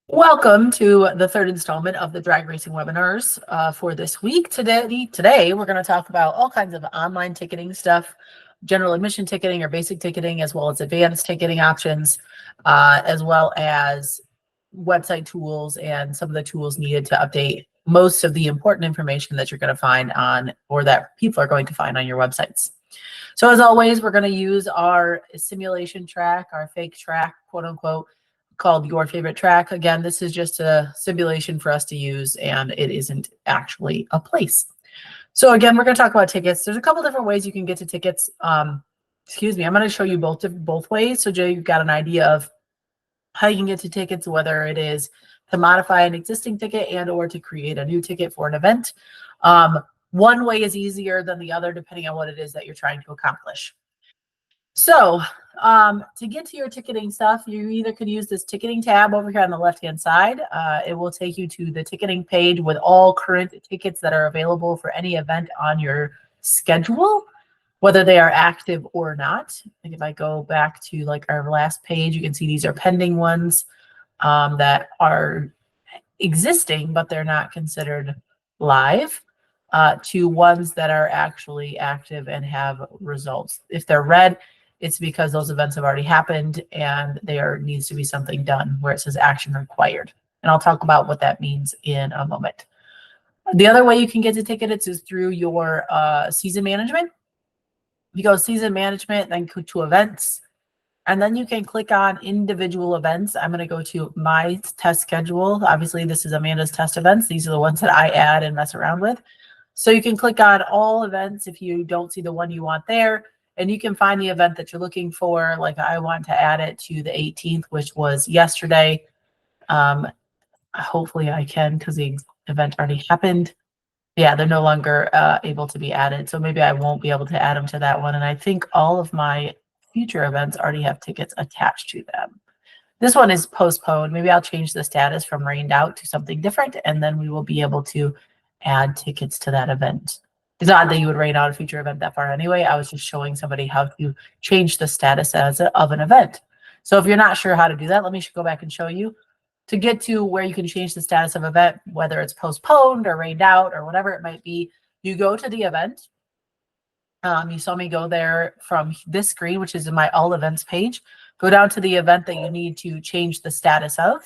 Welcome to the third installment of the drag racing webinars for this week. Today we're going to talk about all kinds of online ticketing stuff, general admission ticketing or basic ticketing, as well as advanced ticketing options, as well as website tools and some of the tools needed to update most of the important information that you're going to find on, or that people are going to find on your websites. So as always, we're going to use our simulation track, our fake track, quote unquote, called Your Favorite Track. Again, this is just a simulation for us to use, and it isn't actually a place. So again, we're going to talk about tickets. There's a couple different ways you can get to tickets. Excuse me, I'm going to show you both ways, so Jay, you've got an idea of how you can get to tickets, whether it is to modify an existing ticket and or to create a new ticket for an event. One way is easier than the other, depending on what it is that you're trying to accomplish. So to get to your ticketing stuff, you either could use this ticketing tab over here on the left-hand side. It will take you to the ticketing page with all current tickets that are available for any event on your schedule, whether they are active or not. Like if I go back to like our last page, you can see these are pending ones that are existing, but they're not considered live, to ones that are actually active and have results. If they're red, it's because those events have already happened and there needs to be something done where it says action required. And I'll talk about what that means in a moment. The other way you can get to tickets is through your season management. You go season management, then go to events, and then you can click on individual events. I'm going to go to my test schedule. Obviously, this is Amanda's test events. These are the ones that I add and mess around with. So you can click on all events if you don't see the one you want there, and you can find the event that you're looking for. Like I want to add it to the 18th, which was yesterday. Hopefully I can, because the event already happened. Yeah, they're no longer able to be added. So maybe I won't be able to add them to that one. And I think all of my future events already have tickets attached to them. This one is postponed. Maybe I'll change the status from rained out to something different, and then we will be able to add tickets to that event. It's odd that you would rain out a future event that far anyway. I was just showing somebody how to change the status of an event. So if you're not sure how to do that, let me go back and show you. To get to where you can change the status of event, whether it's postponed or rained out or whatever it might be, you go to the event. You saw me go there from this screen, which is in my all events page. Go down to the event that you need to change the status of.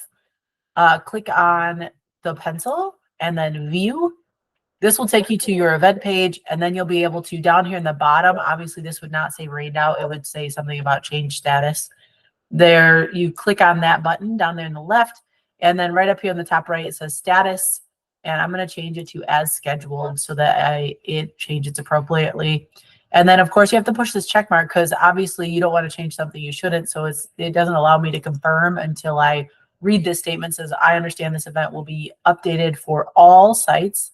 Click on the pencil and then view. This will take you to your event page, and then you'll be able to, down here in the bottom, obviously this would not say rained out. It would say something about change status. There, you click on that button down there in the left, and then right up here on the top right, it says status, and I'm going to change it to as scheduled so that it changes appropriately. And then, of course, you have to push this check mark because obviously you don't want to change something you shouldn't. So it doesn't allow me to confirm until I read this statement. It says, I understand this event will be updated for all sites,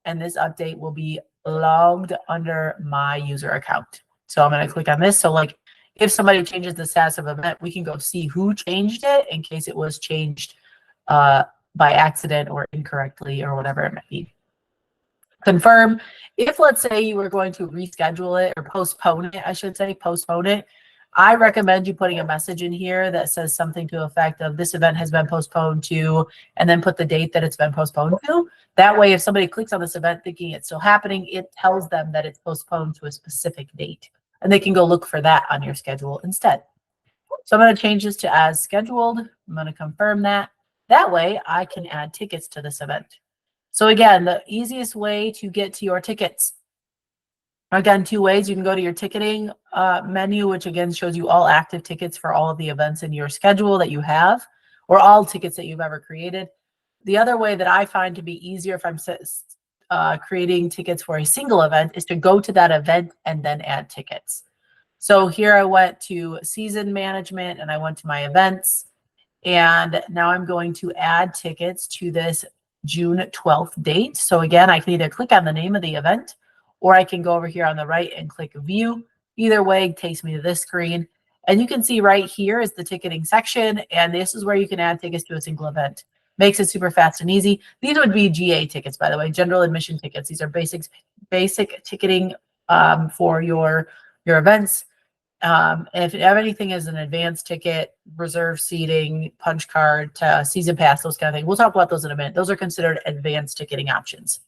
and this update will be logged under my user account. So I'm going to click on this. So like if somebody changes the status of event, we can go see who changed it in case it was changed by accident or incorrectly or whatever it might be. Confirm. If let's say you were going to reschedule it or postpone it, I should say postpone it, I recommend you putting a message in here that says something to the effect of this event has been postponed to, and then put the date that it's been postponed to. That way, if somebody clicks on this event thinking it's still happening, it tells them that it's postponed to a specific date, and they can go look for that on your schedule instead. So I'm going to change this to as scheduled. I'm going to confirm that. That way I can add tickets to this event. So again, the easiest way to get to your tickets, again, two ways. You can go to your ticketing menu, which again shows you all active tickets for all of the events in your schedule that you have, or all tickets that you've ever created. The other way that I find to be easier if I'm creating tickets for a single event is to go to that event and then add tickets. So here I went to season management and I went to my events, and now I'm going to add tickets to this June 12th date. So again, I can either click on the name of the event, or I can go over here on the right and click view. Either way, it takes me to this screen. And you can see right here is the ticketing section. And this is where you can add tickets to a single event. Makes it super fast and easy. These would be GA tickets, by the way, general admission tickets. These are basic ticketing for your events. If you have anything as an advance ticket, reserve seating, punch card, season pass, those kind of things, we'll talk about those in a minute. Those are considered advanced ticketing options.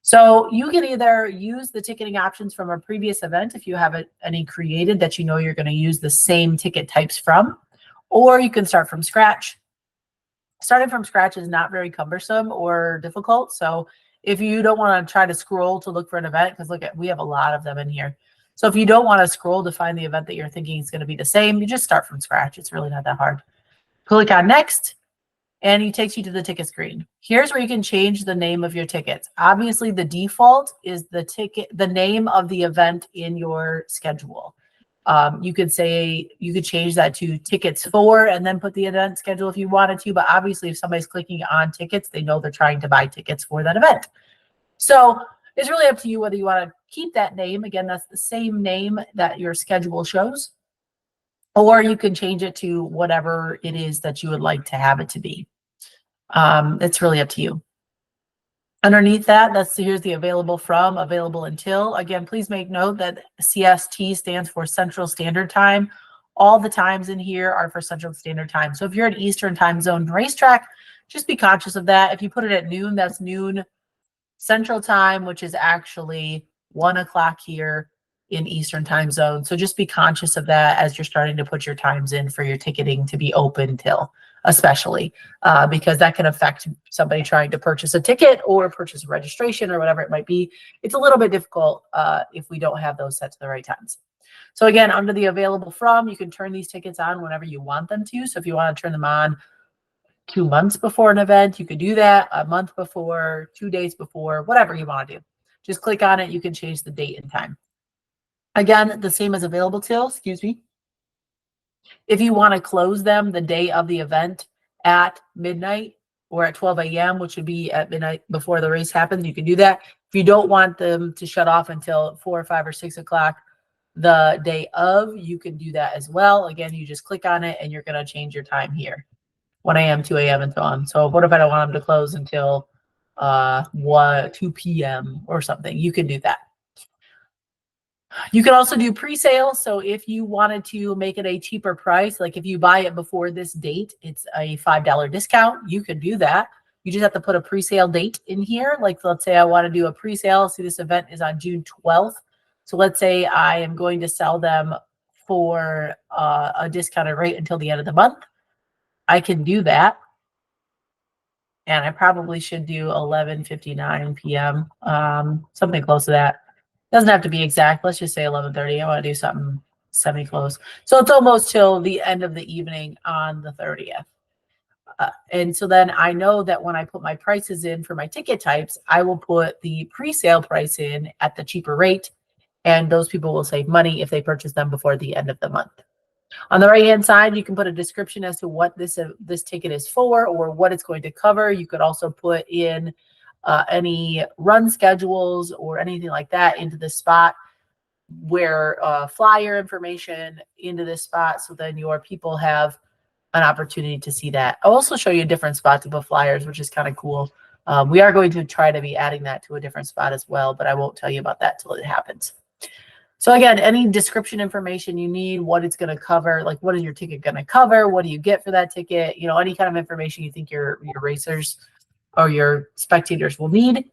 So you can either use the ticketing options from a previous event if you have any created that you know you're going to use the same ticket types from, or you can start from scratch. Starting from scratch is not very cumbersome or difficult. So if you don't want to try to scroll to look for an event, because we have a lot of them in here. So if you don't want to scroll to find the event that you're thinking is going to be the same, you just start from scratch. It's really not that hard. Click on next, and it takes you to the ticket screen. Here's where you can change the name of your tickets. Obviously, the default is the name of the event in your schedule. You could change that to tickets for and then put the event schedule if you wanted to. But obviously, if somebody's clicking on tickets, they know they're trying to buy tickets for that event. So it's really up to you whether you want to keep that name. Again, that's the same name that your schedule shows, or you can change it to whatever it is that you would like to have it to be. It's really up to you. Underneath that, here's the available from, available until. Again, please make note that CST stands for Central Standard Time. All the times in here are for Central Standard Time. So if you're an Eastern Time Zone racetrack, just be conscious of that. If you put it at noon, that's noon Central Time, which is actually 1 o'clock here in Eastern Time Zone. So just be conscious of that as you're starting to put your times in for your ticketing to be open till, especially because that can affect somebody trying to purchase a ticket or purchase a registration or whatever it might be. It's a little bit difficult if we don't have those set to the right times. So again, under the available from, you can turn these tickets on whenever you want them to. So if you want to turn them on 2 months before an event, you could do that. A month before, 2 days before, whatever you want to do. Just click on it. You can change the date and time. Again, the same as available till, excuse me. If you want to close them the day of the event at midnight or at 12 a.m., which would be at midnight before the race happens, you can do that. If you don't want them to shut off until 4 or 5 or 6 o'clock the day of, you can do that as well. Again, you just click on it and you're going to change your time here. 1 a.m., 2 a.m., and so on. So what if I don't want them to close until 2 p.m. or something? You can do that. You can also do pre-sale. So if you wanted to make it a cheaper price, like if you buy it before this date, it's a $5 discount. You could do that. You just have to put a pre-sale date in here. Like let's say I want to do a pre-sale. See, this event is on June 12th. So let's say I am going to sell them for a discounted rate until the end of the month. I can do that. And I probably should do 11:59 p.m. Something close to that. Doesn't have to be exact. Let's just say 11:30. I want to do something semi-close. So it's almost till the end of the evening on the 30th. And so then I know that when I put my prices in for my ticket types, I will put the pre-sale price in at the cheaper rate. And those people will save money if they purchase them before the end of the month. On the right-hand side, you can put a description as to what this ticket is for or what it's going to cover. You could also put in any run schedules or anything like that into this spot, where flyer information into this spot, so then your people have an opportunity to see that. I'll also show you a different spot to put flyers, which is kind of cool. We are going to try to be adding that to a different spot as well, but I won't tell you about that till it happens. So again, any description information you need, what it's going to cover, like what is your ticket going to cover? What do you get for that ticket? You know, any kind of information you think your racers or your spectators will need,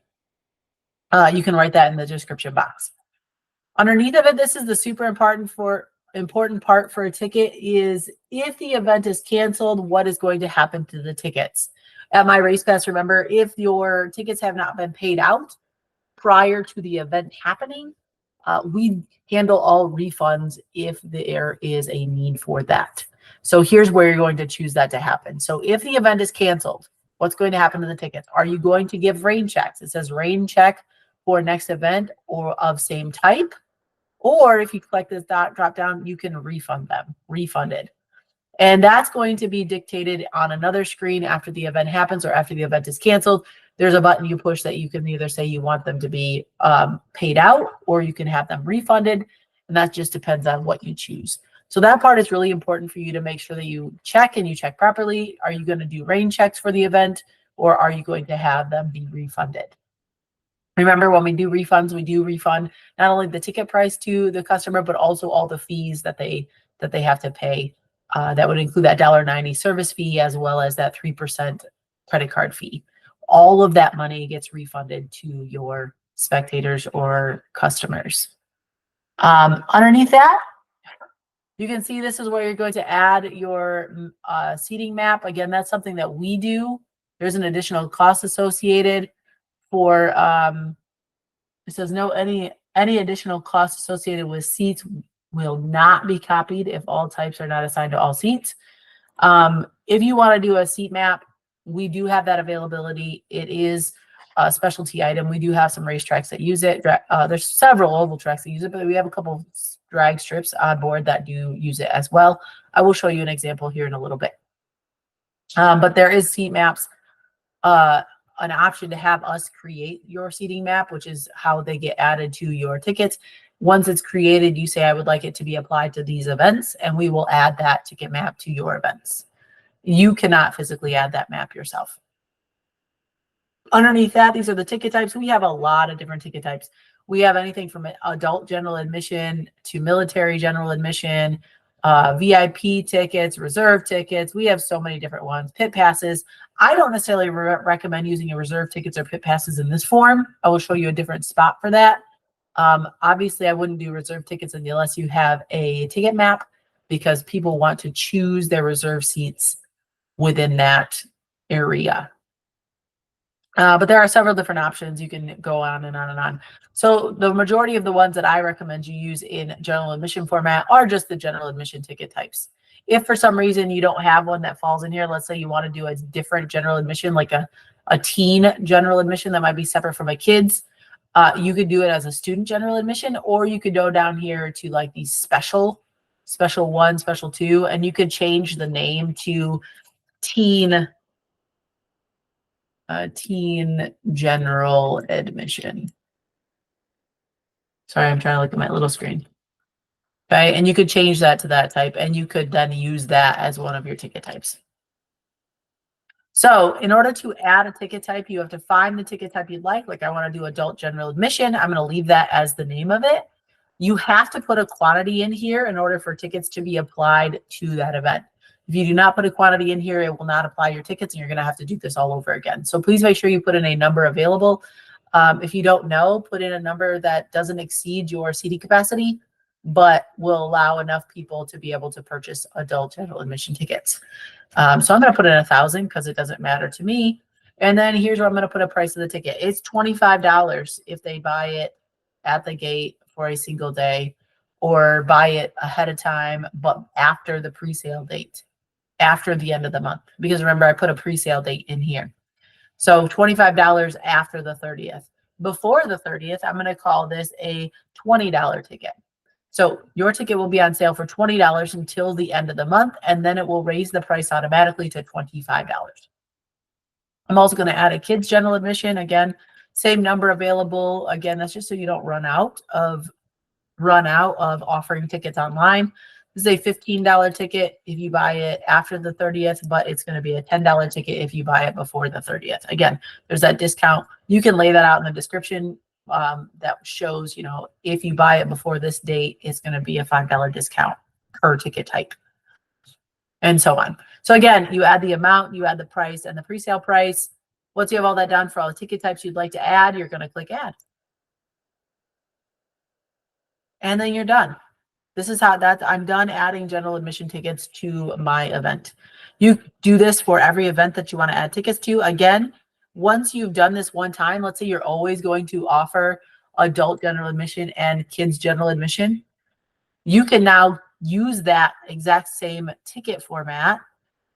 you can write that in the description box. Underneath of it, this is the super important part for a ticket is if the event is canceled, what is going to happen to the tickets? At My Race Pass, remember, if your tickets have not been paid out prior to the event happening, we handle all refunds if there is a need for that. So here's where you're going to choose that to happen. So if the event is canceled, what's going to happen to the tickets? Are you going to give rain checks? It says rain check for next event or of same type. Or if you click this drop down, you can refund them, refunded. And that's going to be dictated on another screen after the event happens or after the event is canceled. There's a button you push that you can either say you want them to be paid out or you can have them refunded. And that just depends on what you choose. So that part is really important for you to make sure that you check and you check properly. Are you going to do rain checks for the event or are you going to have them be refunded? Remember, when we do refunds, we do refund not only the ticket price to the customer, but also all the fees that they have to pay. That would include that $1.90 service fee as well as that 3% credit card fee. All of that money gets refunded to your spectators or customers. Underneath that, you can see this is where you're going to add your seating map. Again, that's something that we do. There's an additional cost associated for it says no any additional costs associated with seats will not be copied if all types are not assigned to all seats. If you want to do a seat map, we do have that availability. It is a specialty item. We do have some racetracks that use it. There's several oval tracks that use it, but we have a couple of drag strips on board that do use it as well. I will show you an example here in a little bit. But there is seat maps, an option to have us create your seating map, which is how they get added to your tickets. Once it's created, you say, I would like it to be applied to these events, and we will add that ticket map to your events. You cannot physically add that map yourself. Underneath that, these are the ticket types. We have a lot of different ticket types. We have anything from adult general admission to military general admission, VIP tickets, reserve tickets. We have so many different ones. Pit passes. I don't necessarily recommend using a reserve tickets or pit passes in this form. I will show you a different spot for that. Obviously, I wouldn't do reserve tickets unless you have a ticket map, because people want to choose their reserve seats within that area. But there are several different options. You can go on and on and on. So the majority of the ones that I recommend you use in general admission format are just the general admission ticket types. If for some reason you don't have one that falls in here, let's say you want to do a different general admission, like a teen general admission that might be separate from a kid's, you could do it as a student general admission, or you could go down here to like these special 1, special 2, and you could change the name to teen general admission. Sorry, I'm trying to look at my little screen. Okay, and you could change that to that type, and you could then use that as one of your ticket types. So in order to add a ticket type, you have to find the ticket type you'd like. Like I want to do adult general admission. I'm going to leave that as the name of it. You have to put a quantity in here in order for tickets to be applied to that event. If you do not put a quantity in here, it will not apply your tickets, and you're going to have to do this all over again. So please make sure you put in a number available. If you don't know, put in a number that doesn't exceed your seating capacity, but will allow enough people to be able to purchase adult general admission tickets. So I'm going to put in 1,000 because it doesn't matter to me. And then here's where I'm going to put a price of the ticket. It's $25 if they buy it at the gate for a single day, or buy it ahead of time, but after the pre-sale date, after the end of the month. Because remember, I put a pre-sale date in here. So $25 after the 30th. Before the 30th, I'm going to call this a $20 ticket. So your ticket will be on sale for $20 until the end of the month, and then it will raise the price automatically to $25. I'm also going to add a kids general admission. Again, same number available. Again, that's just so you don't run out of offering tickets online. This is a $15 ticket if you buy it after the 30th, but it's going to be a $10 ticket if you buy it before the 30th. Again, there's that discount. You can lay that out in the description. That shows, you know, if you buy it before this date, it's going to be a $5 discount per ticket type, and so on. So again, you add the amount, you add the price and the pre-sale price. Once you have all that done for all the ticket types you'd like to add, you're going to click add. And then you're done. This is how I'm done adding general admission tickets to my event. You do this for every event that you want to add tickets to. Again, once you've done this one time, let's say you're always going to offer adult general admission and kids general admission, you can now use that exact same ticket format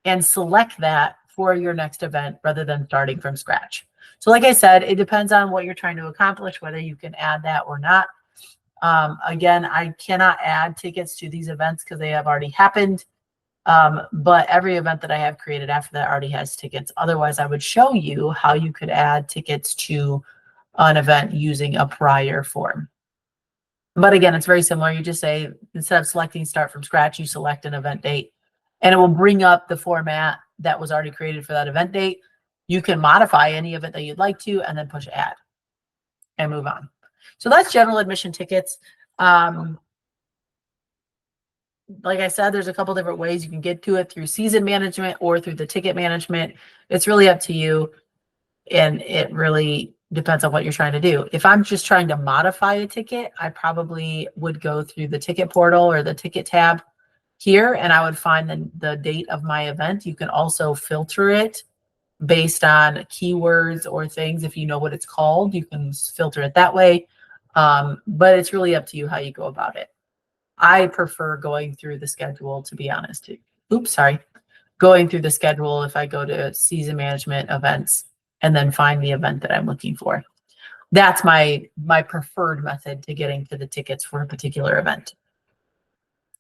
and select that for your next event rather than starting from scratch. So like I said, it depends on what you're trying to accomplish, whether you can add that or not. Again, I cannot add tickets to these events because they have already happened. But every event that I have created after that already has tickets. Otherwise, I would show you how you could add tickets to an event using a prior form. But again, it's very similar. You just say, instead of selecting start from scratch, you select an event date, and it will bring up the format that was already created for that event date. You can modify any of it that you'd like to, and then push add. and move on. So that's general admission tickets. Like I said, there's a couple different ways you can get to it, through season management or through the ticket management. It's really up to you. And it really depends on what you're trying to do. If I'm just trying to modify a ticket, I probably would go through the ticket portal or the ticket tab here, and I would find the date of my event. You can also filter it based on keywords or things. If you know what it's called, you can filter it that way. But it's really up to you how you go about it. I prefer going through the schedule, to be honest. Oops, sorry. Going through the schedule if I go to season management events and then find the event that I'm looking for. That's my preferred method to getting to the tickets for a particular event.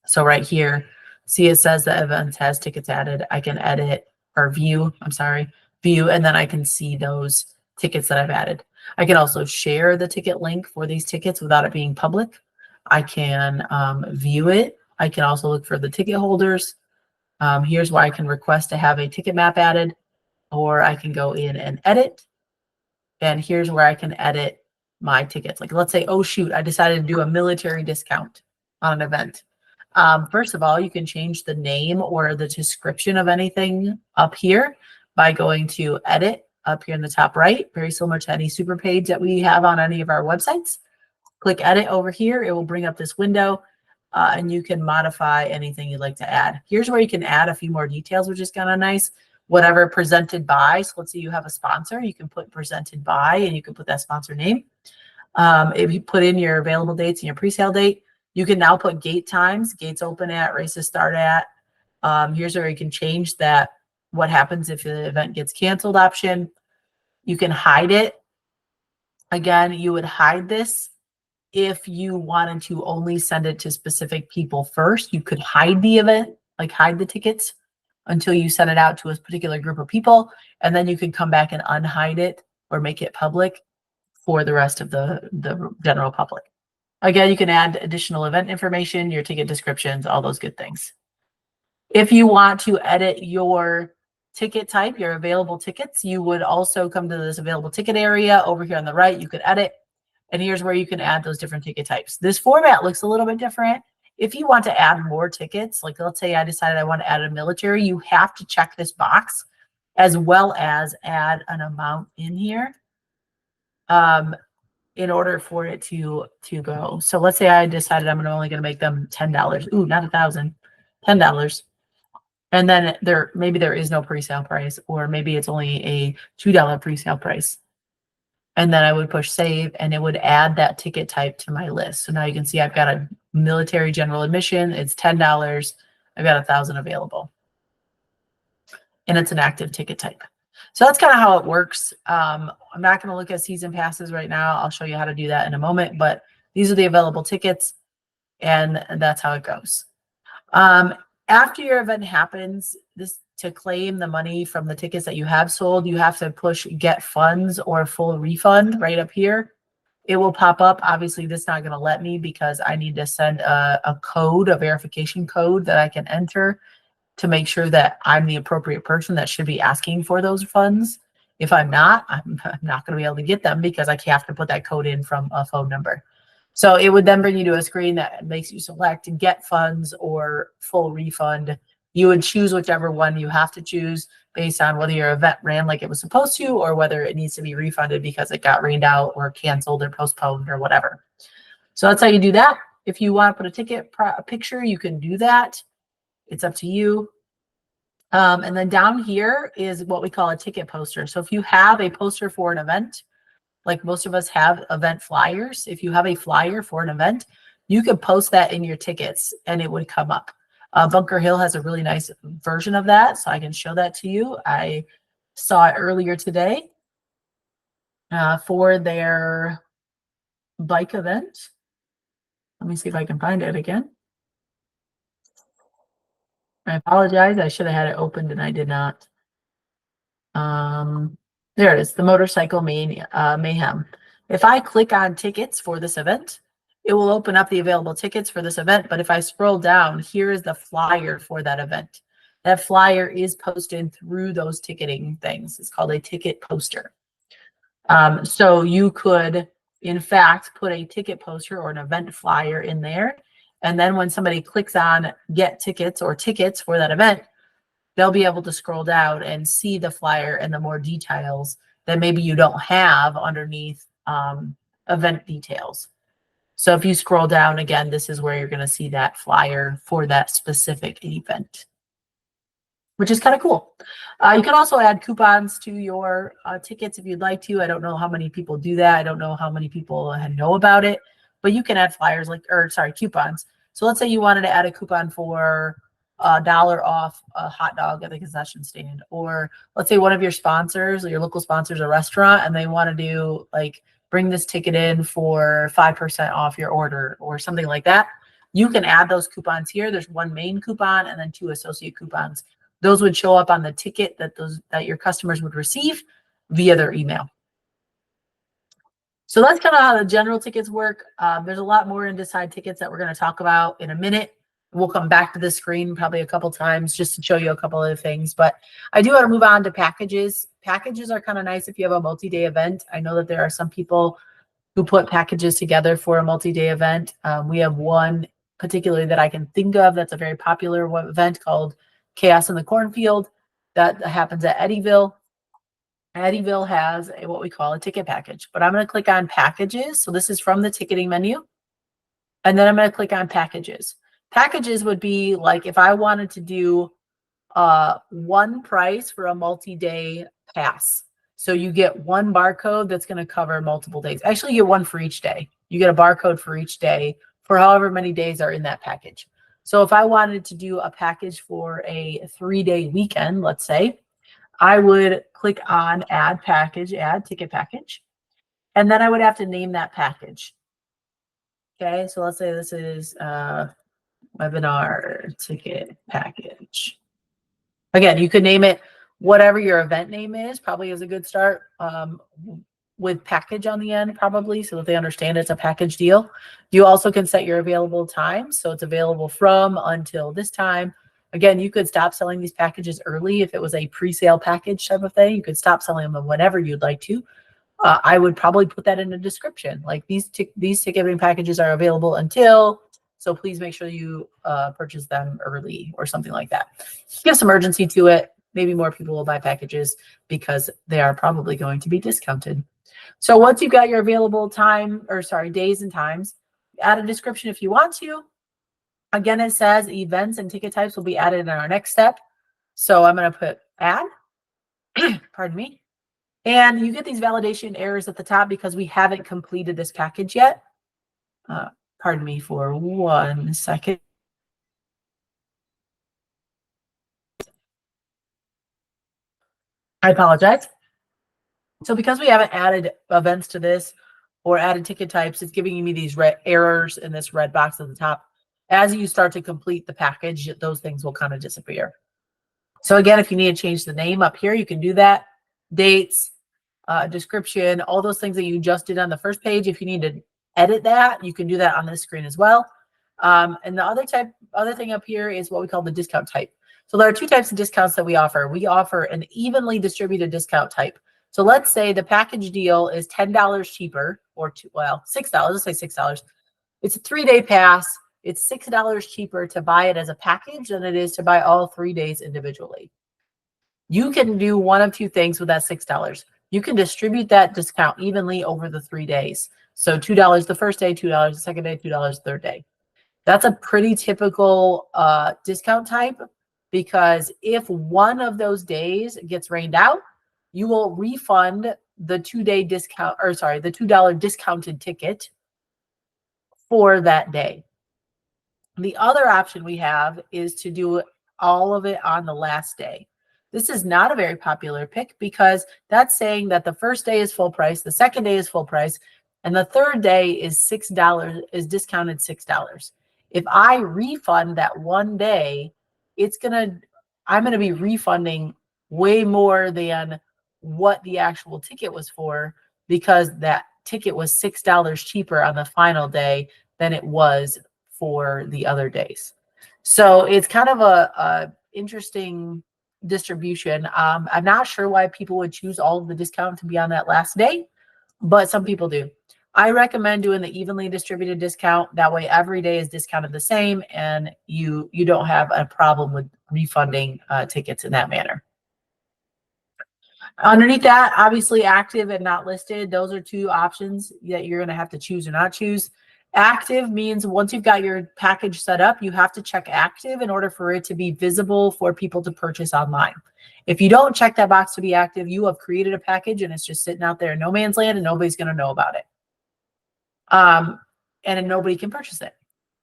So right here, see it says the event has tickets added. I can edit or view, and then I can see those tickets that I've added. I can also share the ticket link for these tickets without it being public. I can view it. I can also look for the ticket holders. Here's where I can request to have a ticket map added, or I can go in and edit. And here's where I can edit my tickets. Like, let's say, oh shoot, I decided to do a military discount on an event. First of all, you can change the name or the description of anything up here by going to edit up here in the top right, very similar to any super page that we have on any of our websites. Click edit over here. It will bring up this window and you can modify anything you'd like to add. Here's where you can add a few more details, which is kind of nice. Whatever presented by. So let's say you have a sponsor, you can put presented by and you can put that sponsor name. If you put in your available dates and your presale date, you can now put gate times, gates open at, races start at. Here's where you can change that, what happens if the event gets canceled option. You can hide it. Again, you would hide this if you wanted to only send it to specific people first. You could hide the event, like hide the tickets until you send it out to a particular group of people. And then you can come back and unhide it or make it public for the rest of the general public. Again, you can add additional event information, your ticket descriptions, all those good things. If you want to edit your ticket type, your available tickets, you would also come to this available ticket area over here on the right. You could edit, and here's where you can add those different ticket types. This format looks a little bit different. If you want to add more tickets, like let's say I decided I want to add a military, you have to check this box as well as add an amount in here in order for it to go. So let's say I decided I'm only going to make them $10. Ooh, not $1,000, $10. And then maybe there is no pre-sale price, or maybe it's only a $2 pre-sale price. And then I would push save and it would add that ticket type to my list. So now you can see I've got a military general admission. It's $10. I've got 1,000 available. And it's an active ticket type. So that's kind of how it works. I'm not going to look at season passes right now. I'll show you how to do that in a moment, but these are the available tickets and that's how it goes. After your event happens, to claim the money from the tickets that you have sold, you have to push get funds or full refund right up here. It will pop up. Obviously, this is not going to let me because I need to send a code, a verification code that I can enter to make sure that I'm the appropriate person that should be asking for those funds. If I'm not, I'm not going to be able to get them because I have to put that code in from a phone number. So it would then bring you to a screen that makes you select get funds or full refund. You would choose whichever one you have to choose based on whether your event ran like it was supposed to or whether it needs to be refunded because it got rained out or canceled or postponed or whatever. So that's how you do that. If you want to put a ticket picture, you can do that. It's up to you. And then down here is what we call a ticket poster. So if you have a poster for an event, like most of us have event flyers, if you have a flyer for an event, you could post that in your tickets and it would come up. Bunker Hill has a really nice version of that, so I can show that to you. I saw it earlier today for their bike event. Let me see if I can find it again. I apologize. I should have had it opened and I did not. There it is, the Motorcycle Mayhem. If I click on tickets for this event, it will open up the available tickets for this event. But if I scroll down, here is the flyer for that event. That flyer is posted through those ticketing things. It's called a ticket poster. So you could, in fact, put a ticket poster or an event flyer in there. And then when somebody clicks on get tickets or tickets for that event, they'll be able to scroll down and see the flyer and the more details that maybe you don't have underneath event details. So if you scroll down again, this is where you're going to see that flyer for that specific event, which is kind of cool. You can also add coupons to your tickets if you'd like to. I don't know how many people do that. I don't know how many people know about it, but you can add flyers coupons. So let's say you wanted to add a coupon for $1 off a hot dog at the concession stand, or let's say one of your sponsors, your local sponsors, a restaurant, and they want to do like bring this ticket in for 5% off your order or something like that. You can add those coupons here. There's one main coupon and then 2 associate coupons. Those would show up on the ticket that your customers would receive via their email. So that's kind of how the general tickets work. There's a lot more in Decide Tickets that we're going to talk about in a minute. We'll come back to the screen probably a couple times just to show you a couple of things. But I do want to move on to packages. Packages are kind of nice if you have a multi-day event. I know that there are some people who put packages together for a multi-day event. We have one particularly that I can think of that's a very popular event called Chaos in the Cornfield that happens at Eddyville. Eddyville has what we call a ticket package, but I'm going to click on packages. So this is from the ticketing menu. And then I'm going to click on packages. Packages would be like if I wanted to do one price for a multi-day pass. So you get one barcode that's going to cover multiple days. Actually, you get one for each day. You get a barcode for each day for however many days are in that package. So if I wanted to do a package for a 3-day weekend, let's say, I would click on add package, add ticket package, and then I would have to name that package. Okay, so let's say this is webinar ticket package. Again, you could name it whatever your event name is, probably is a good start with package on the end, probably, so that they understand it's a package deal. You also can set your available time. So it's available from until this time. Again, you could stop selling these packages early if it was a pre-sale package type of thing. You could stop selling them whenever you'd like to. I would probably put that in a description. Like these ticketing packages are available until, so please make sure you purchase them early or something like that. Give some urgency to it. Maybe more people will buy packages because they are probably going to be discounted. So once you've got your available days and times, add a description if you want to. Again, it says events and ticket types will be added in our next step. So I'm going to put add, pardon me. And you get these validation errors at the top because we haven't completed this package yet. Pardon me for 1 second. I apologize. So because we haven't added events to this or added ticket types, it's giving me these red errors in this red box at the top. As you start to complete the package, those things will kind of disappear. So again, if you need to change the name up here, you can do that. Dates, description, all those things that you just did on the first page. If you need to edit that, you can do that on this screen as well. And the other thing up here is what we call the discount type. So there are 2 types of discounts that we offer. We offer an evenly distributed discount type. So let's say the package deal is $10 cheaper, or $6. Let's say $6. It's a 3-day pass. It's $6 cheaper to buy it as a package than it is to buy all 3 days individually. You can do one of 2 things with that $6. You can distribute that discount evenly over the 3 days. So $2 the first day, $2 the second day, $2 the third day. That's a pretty typical discount type, because if one of those days gets rained out, you will refund the 2-day discount, or sorry, the $2 discounted ticket for that day. The other option we have is to do all of it on the last day. This is not a very popular pick because that's saying that the first day is full price, the second day is full price, and the third day is $6, is discounted $6. If I refund that one day, I'm gonna be refunding way more than what the actual ticket was for, because that ticket was $6 cheaper on the final day than it was for the other days. So it's kind of a interesting distribution. I'm not sure why people would choose all of the discount to be on that last day, but some people do. I recommend doing the evenly distributed discount. That way every day is discounted the same and you don't have a problem with refunding tickets in that manner. Underneath that, obviously active and not listed. Those are two options that you're going to have to choose or not choose. Active means once you've got your package set up, you have to check active in order for it to be visible for people to purchase online. If you don't check that box to be active, you have created a package and it's just sitting out there in no man's land and nobody's going to know about it. And then nobody can purchase it.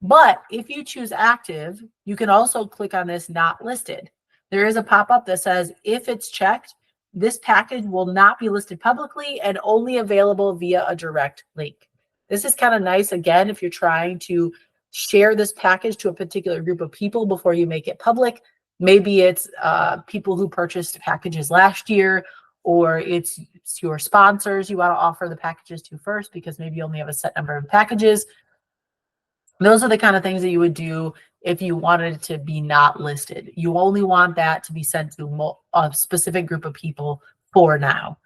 But if you choose active, you can also click on this not listed. There is a pop-up that says, if it's checked, this package will not be listed publicly and only available via a direct link. This is kind of nice, again, if you're trying to share this package to a particular group of people before you make it public. Maybe it's people who purchased packages last year, or it's your sponsors you want to offer the packages to first because maybe you only have a set number of packages. Those are the kind of things that you would do if you wanted it to be not listed. You only want that to be sent to a specific group of people for now.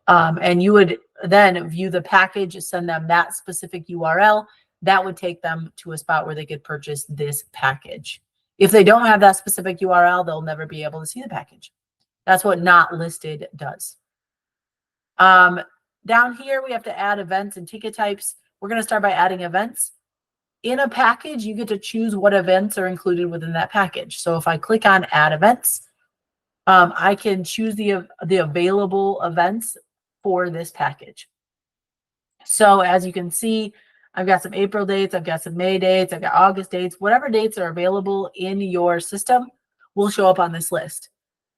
And you would then view the package, send them that specific URL. That would take them to a spot where they could purchase this package. If they don't have that specific URL, they'll never be able to see the package. That's what not listed does. Down here, we have to add events and ticket types. We're going to start by adding events. In a package, you get to choose what events are included within that package. So if I click on add events, I can choose the available events for this package. So as you can see, I've got some April dates, I've got some May dates, I've got August dates. Whatever dates are available in your system will show up on this list.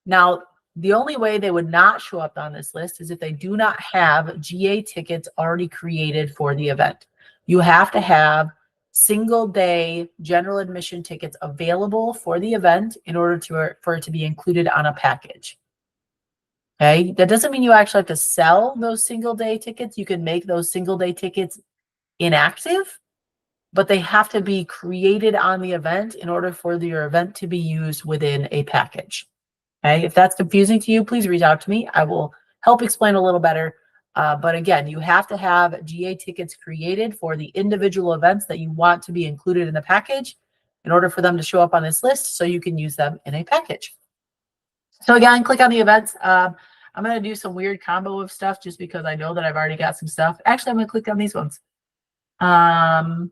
Now, the only way they would not show up on this list is if they do not have GA tickets already created for the event. You have to have single day general admission tickets available for the event in order for it to be included on a package. Okay, that doesn't mean you actually have to sell those single day tickets. You can make those single day tickets inactive, but they have to be created on the event in order for your event to be used within a package. Okay, if that's confusing to you, please reach out to me. I will help explain a little better. But again, you have to have GA tickets created for the individual events that you want to be included in the package in order for them to show up on this list so you can use them in a package. So again, click on the events. I'm going to do some weird combo of stuff just because I know that I've already got some stuff. Actually, I'm going to click on these ones. I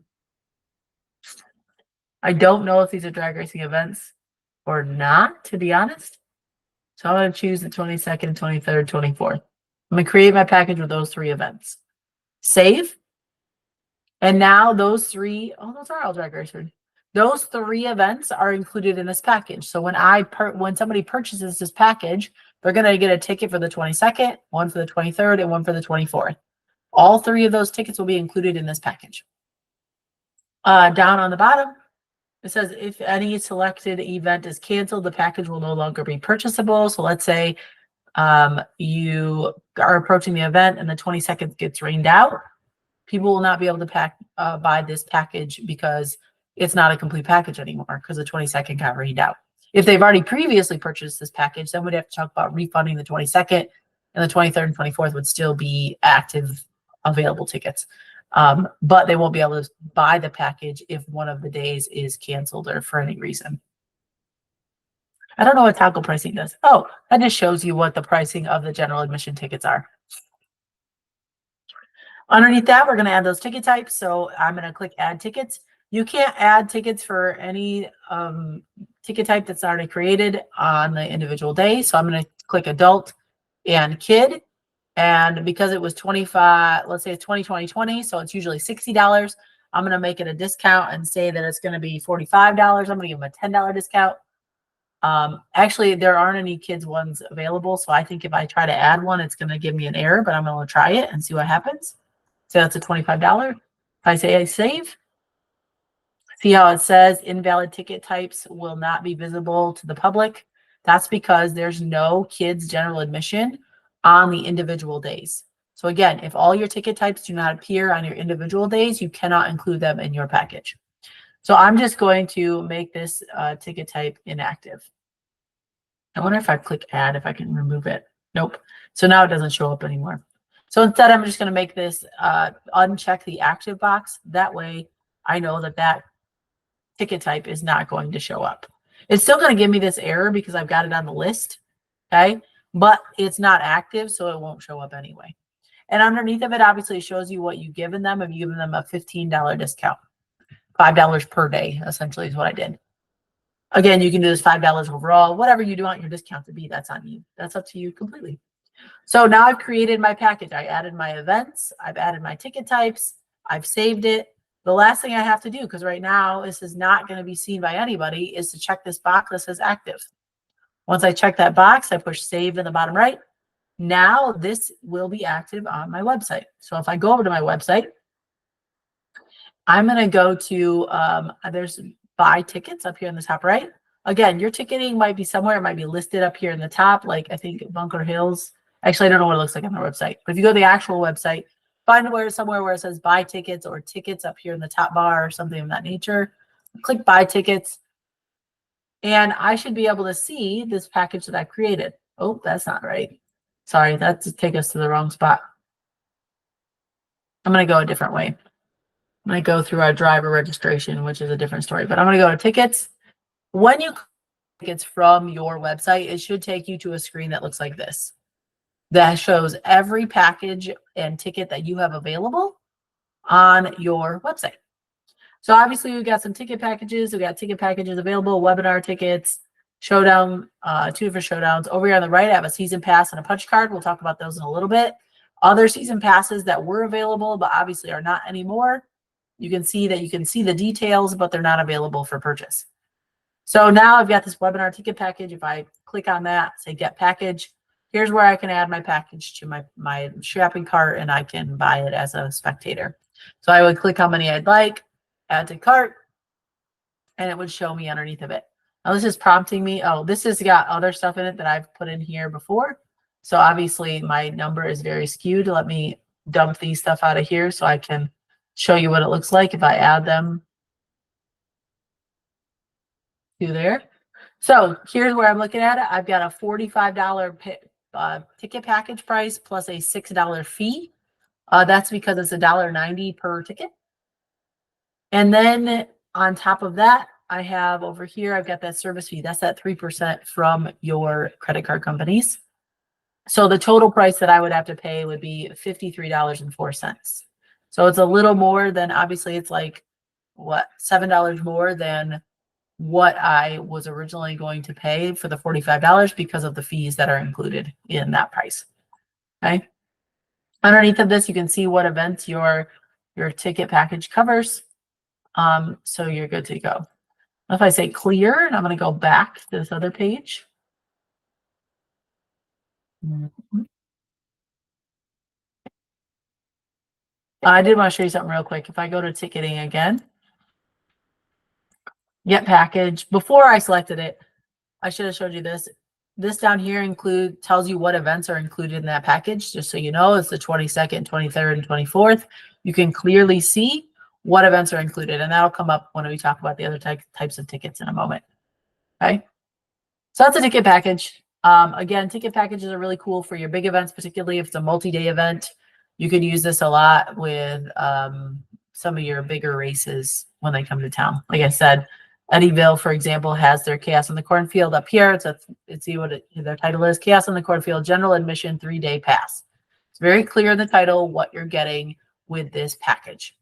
don't know if these are drag racing events or not, to be honest. So I'm going to choose the 22nd, 23rd, 24th. I'm going to create my package with those three events. Save. And now those three, those are all drag racers. Those three events are included in this package. So when somebody purchases this package, they're going to get a ticket for the 22nd, one for the 23rd, and one for the 24th. All three of those tickets will be included in this package. Down on the bottom, it says if any selected event is canceled, the package will no longer be purchasable. So let's say you are approaching the event and the 22nd gets rained out. People will not be able to buy this package because it's not a complete package anymore because the 22nd got rained out. If they've already previously purchased this package, then we'd have to talk about refunding the 22nd, and the 23rd and 24th would still be active available tickets. But they won't be able to buy the package if one of the days is canceled or for any reason. I don't know what toggle pricing does. Oh, that just shows you what the pricing of the general admission tickets are. Underneath that, we're going to add those ticket types. So I'm going to click add tickets. You can't add tickets for any ticket type that's already created on the individual day. So I'm going to click adult and kid. And because it was 25, let's say it's 2020, so it's usually $60. I'm going to make it a discount and say that it's going to be $45. I'm going to give them a $10 discount. Actually, there aren't any kids ones available. So I think if I try to add one, it's going to give me an error, but I'm going to try it and see what happens. So that's a $25. If I say I save, see how it says invalid ticket types will not be visible to the public. That's because there's no kids general admission on the individual days. So again, if all your ticket types do not appear on your individual days, you cannot include them in your package. So I'm just going to make this ticket type inactive. I wonder if I click add, if I can remove it. Nope. So now it doesn't show up anymore. So instead, I'm just going to make this uncheck the active box. That way I know that that ticket type is not going to show up. It's still going to give me this error because I've got it on the list. Okay. But it's not active, so it won't show up anyway. And underneath of it, obviously, it shows you what you've given them. If you've given them a $15 discount, $5 per day, essentially, is what I did. Again, you can do this $5 overall. Whatever you do want your discount to be, that's on you. That's up to you completely. So now I've created my package. I added my events. I've added my ticket types. I've saved it. The last thing I have to do, because right now this is not going to be seen by anybody, is to check this box that says active. Once I check that box, I push save in the bottom right. Now this will be active on my website. So if I go over to my website, I'm going to go to, there's buy tickets up here in the top right. Again, your ticketing might be somewhere. It might be listed up here in the top, like I think Bunker Hills. Actually, I don't know what it looks like on their website. But if you go to the actual website, find somewhere where it says buy tickets or tickets up here in the top bar or something of that nature. Click buy tickets. And I should be able to see this package that I created. Oh, that's not right. Sorry, that's to take us to the wrong spot. I'm going to go a different way. I'm going to go through our driver registration, which is a different story. But I'm going to go to tickets. When you click tickets from your website, it should take you to a screen that looks like this. That shows every package and ticket that you have available on your website. So obviously we've got some ticket packages. We've got ticket packages available, webinar tickets, showdown, 2 different showdowns. Over here on the right, I have a season pass and a punch card. We'll talk about those in a little bit. Other season passes that were available, but obviously are not anymore. You can see that you can see the details, but they're not available for purchase. So now I've got this webinar ticket package. If I click on that, say get package, here's where I can add my package to my shopping cart and I can buy it as a spectator. So I would click how many I'd like, add to cart, and it would show me underneath of it. Now this is prompting me. Oh, this has got other stuff in it that I've put in here before. So obviously my number is very skewed. Let me dump these stuff out of here so I can show you what it looks like if I add them to there. So here's where I'm looking at it. I've got a $45 ticket package price plus a $6 fee. That's because it's $1.90 per ticket. And then on top of that, I have over here, I've got that service fee. That's that 3% from your credit card companies. So the total price that I would have to pay would be $53.04. So it's a little more than, obviously it's like, what, $7 more than what I was originally going to pay for the $45 because of the fees that are included in that price. Okay. Underneath of this, you can see what events your ticket package covers. So you're good to go. If I say clear, and I'm going to go back to this other page. I did want to show you something real quick. If I go to ticketing again, get package. Before I selected it, I should have showed you this. This down here tells you what events are included in that package. Just so you know, it's the 22nd, 23rd, and 24th. You can clearly see what events are included, and that'll come up when we talk about the other types of tickets in a moment. Okay, so that's a ticket package. Again, ticket packages are really cool for your big events, particularly if it's a multi-day event. You could use this a lot with some of your bigger races when they come to town. Like I said, Eddyville, for example, has their Chaos on the Cornfield up here. It's see what their title is: Chaos on the Cornfield General Admission 3-Day Pass. It's very clear in the title what you're getting with this package.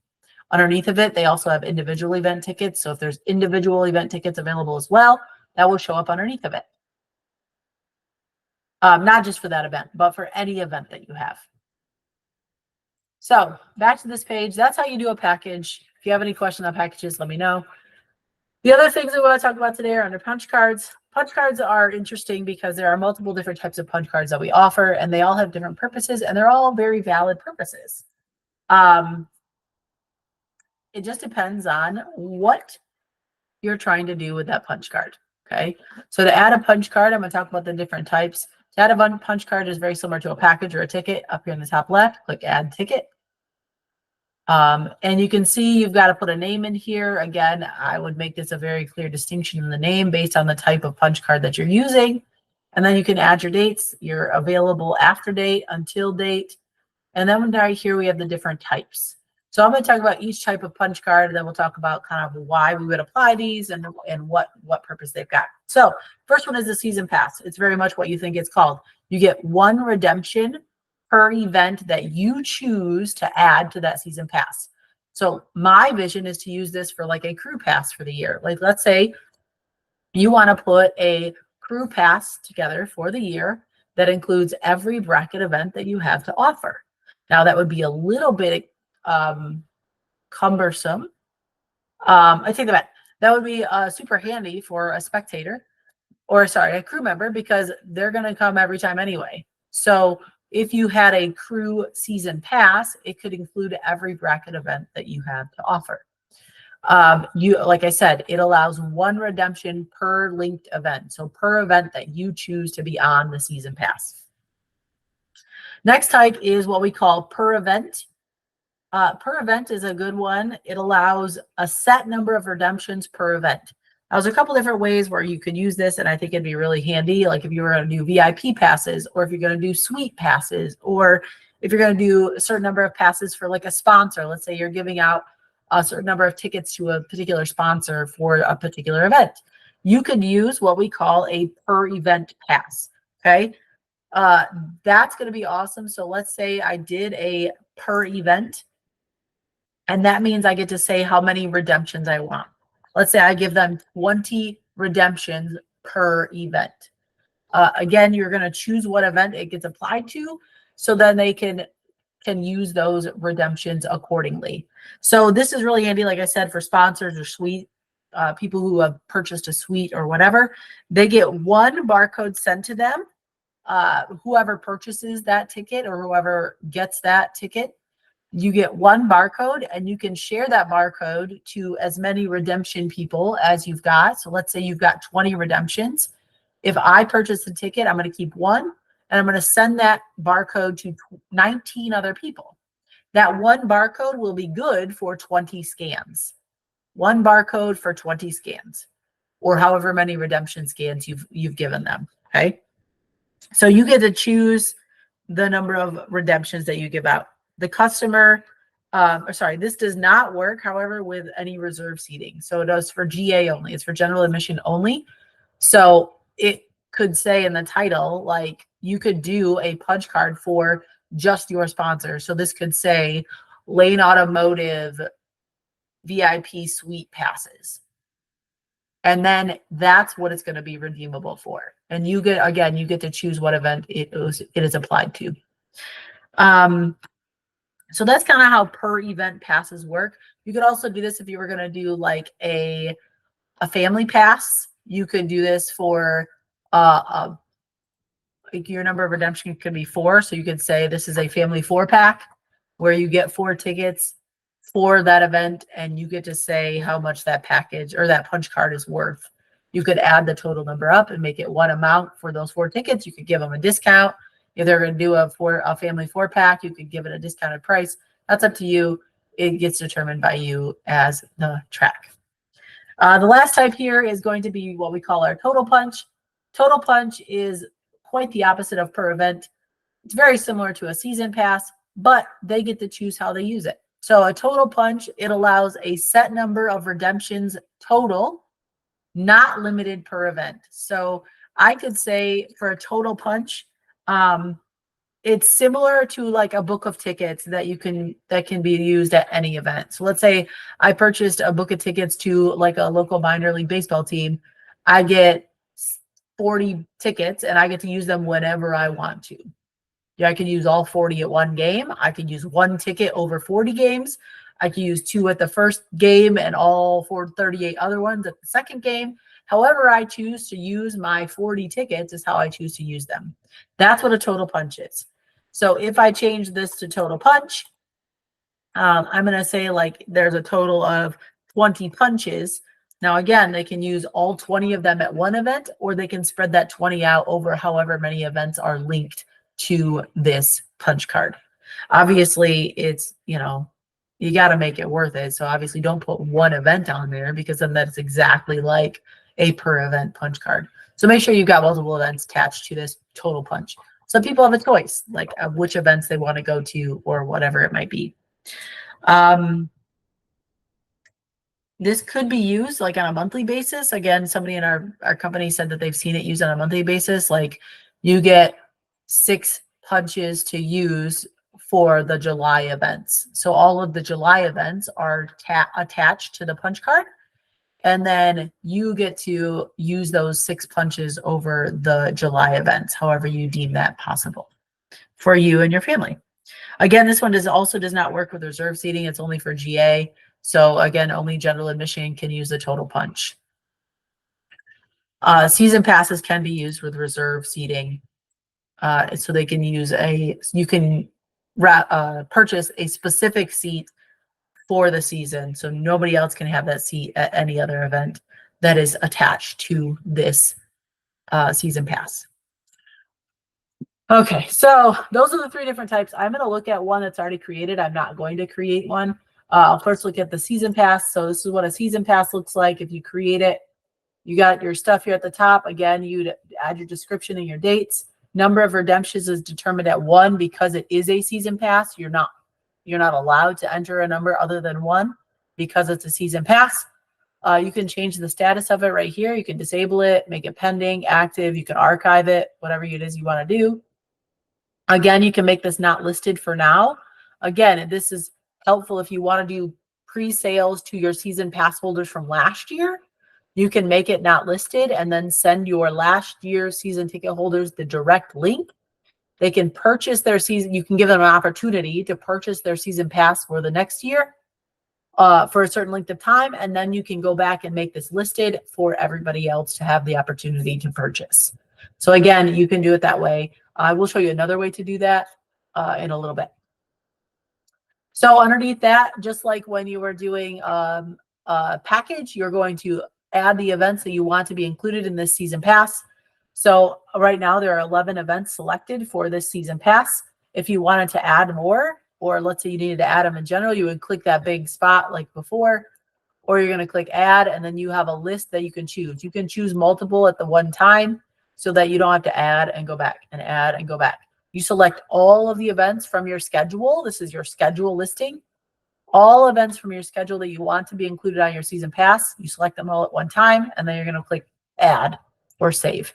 Underneath of it, they also have individual event tickets. So if there's individual event tickets available as well, that will show up underneath of it. Not just for that event, but for any event that you have. So back to this page. That's how you do a package. If you have any questions on packages, let me know. The other things we want to talk about today are under punch cards. Punch cards are interesting because there are multiple different types of punch cards that we offer, and they all have different purposes, and they're all very valid purposes. It just depends on what you're trying to do with that punch card. Okay, so to add a punch card, I'm going to talk about the different types. To add a punch card is very similar to a package or a ticket. Up here in the top left, click add ticket. And you can see you've got to put a name in here. Again, I would make this a very clear distinction in the name based on the type of punch card that you're using. And then you can add your dates, your available after date, until date. And then right here, we have the different types. So I'm going to talk about each type of punch card, and then we'll talk about kind of why we would apply these and what purpose they've got. So first one is the season pass. It's very much what you think it's called. You get one redemption per event that you choose to add to that season pass. So my vision is to use this for like a crew pass for the year. Like, let's say you want to put a crew pass together for the year that includes every bracket event that you have to offer. Now that would be a little bit cumbersome. I take that back. That would be super handy for a spectator, or sorry, a crew member, because they're going to come every time anyway. So if you had a crew season pass, it could include every bracket event that you have to offer. Like I said, it allows one redemption per linked event. So per event that you choose to be on the season pass. Next type is what we call per event. Per event is a good one. It allows a set number of redemptions per event. Now, there's a couple different ways where you could use this, and I think it'd be really handy. Like if you were going to do VIP passes, or if you're going to do suite passes, or if you're going to do a certain number of passes for like a sponsor. Let's say you're giving out a certain number of tickets to a particular sponsor for a particular event. You could use what we call a per event pass. Okay. That's going to be awesome. So let's say I did a per event, and that means I get to say how many redemptions I want. Let's say I give them 20 redemptions per event. Again, you're going to choose what event it gets applied to, so then they can use those redemptions accordingly. So this is really handy, like I said, for sponsors or suite people who have purchased a suite or whatever. They get one barcode sent to them. Whoever purchases that ticket or whoever gets that ticket, you get one barcode, and you can share that barcode to as many redemption people as you've got. So let's say you've got 20 redemptions. If I purchase a ticket, I'm going to keep one, and I'm going to send that barcode to 19 other people. That one barcode will be good for 20 scans. One barcode for 20 scans, or however many redemption scans you've given them. Okay. So you get to choose the number of redemptions that you give out. The customer, this does not work, however, with any reserve seating. So it does for GA only. It's for general admission only. So it could say in the title, like you could do a punch card for just your sponsor. So this could say Lane Automotive VIP suite passes. And then that's what it's going to be redeemable for. And you get to choose what event it is applied to. So that's kind of how per event passes work. You could also do this if you were going to do like a family pass. You could do this for like your number of redemption could be 4. So you could say this is a family 4-pack where you get 4 tickets for that event, and you get to say how much that package or that punch card is worth. You could add the total number up and make it one amount for those 4 tickets. You could give them a discount. If they're going to do a family 4-pack, you could give it a discounted price. That's up to you. It gets determined by you as the track. The last type here is going to be what we call our total punch. Total punch is quite the opposite of per event. It's very similar to a season pass, but they get to choose how they use it. So a total punch, it allows a set number of redemptions total, not limited per event. So I could say for a total punch, it's similar to like a book of tickets that can be used at any event. So let's say I purchased a book of tickets to like a local minor league baseball team. I get 40 tickets, and I get to use them whenever I want to. Yeah, I could use all 40 at one game. I could use 1 ticket over 40 games. I could use 2 at the first game and all 38 other ones at the second game. However I choose to use my 40 tickets is how I choose to use them. That's what a total punch is. So if I change this to total punch, I'm going to say like there's a total of 20 punches. Now, again, they can use all 20 of them at one event, or they can spread that 20 out over however many events are linked to this punch card. Obviously, it's, you got to make it worth it. So obviously don't put one event on there, because then that's exactly like a per event punch card. So make sure you've got multiple events attached to this total punch. some people have a choice, like which events they want to go to or whatever it might be. This could be used like on a monthly basis. Again, somebody in our company said that they've seen it used on a monthly basis. Like you get 6 punches to use for the July events. So all of the July events are attached to the punch card. And then you get to use those 6 punches over the July events, however you deem that possible for you and your family. Again, this one also does not work with reserve seating. It's only for GA. So again, only general admission can use the total punch. Season passes can be used with reserve seating. So they can use you can purchase a specific seat for the season. So nobody else can have that seat at any other event that is attached to this season pass. Okay, so those are the 3 different types. I'm going to look at one that's already created. I'm not going to create one. I'll first look at the season pass. So this is what a season pass looks like. If you create it, you got your stuff here at the top. Again, you'd add your description and your dates. Number of redemptions is determined at 1 because it is a season pass. You're not allowed to enter a number other than 1 because it's a season pass. You can change the status of it right here. You can disable it, make it pending, active. You can archive it, whatever it is you want to do. Again, you can make this not listed for now. Again, this is helpful if you want to do pre-sales to your season pass holders from last year. You can make it not listed and then send your last year season ticket holders the direct link. They can purchase their season. You can give them an opportunity to purchase their season pass for the next year for a certain length of time. And then you can go back and make this listed for everybody else to have the opportunity to purchase. So again, you can do it that way. I will show you another way to do that in a little bit. So underneath that, just like when you were doing a package, you're going to add the events that you want to be included in this season pass. So right now there are 11 events selected for this season pass. If you wanted to add more, or let's say you needed to add them in general, you would click that big spot like before, or you're going to click add, and then you have a list that you can choose. You can choose multiple at the one time so that you don't have to add and go back and add and go back. You select all of the events from your schedule. This is your schedule listing. All events from your schedule that you want to be included on your season pass, you select them all at one time, and then you're going to click add or save.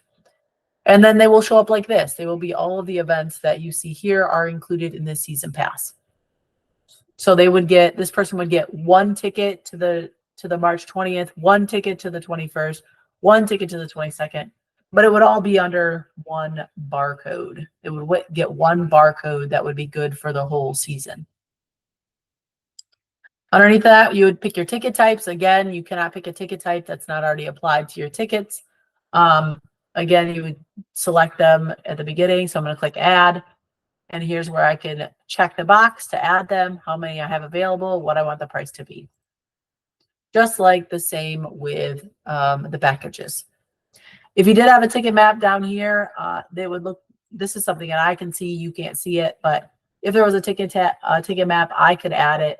And then they will show up like this. They will be all of the events that you see here are included in this season pass. So they would get, this person would get 1 ticket to the March 20th, 1 ticket to the 21st, 1 ticket to the 22nd, but it would all be under 1 barcode. It would get 1 barcode that would be good for the whole season. Underneath that, you would pick your ticket types. Again, you cannot pick a ticket type that's not already applied to your tickets. Again, you would select them at the beginning. So I'm going to click add. And here's where I can check the box to add them, how many I have available, what I want the price to be. Just like the same with the packages. If you did have a ticket map down here, they would look, this is something that I can see, you can't see it, but if there was a ticket map, I could add it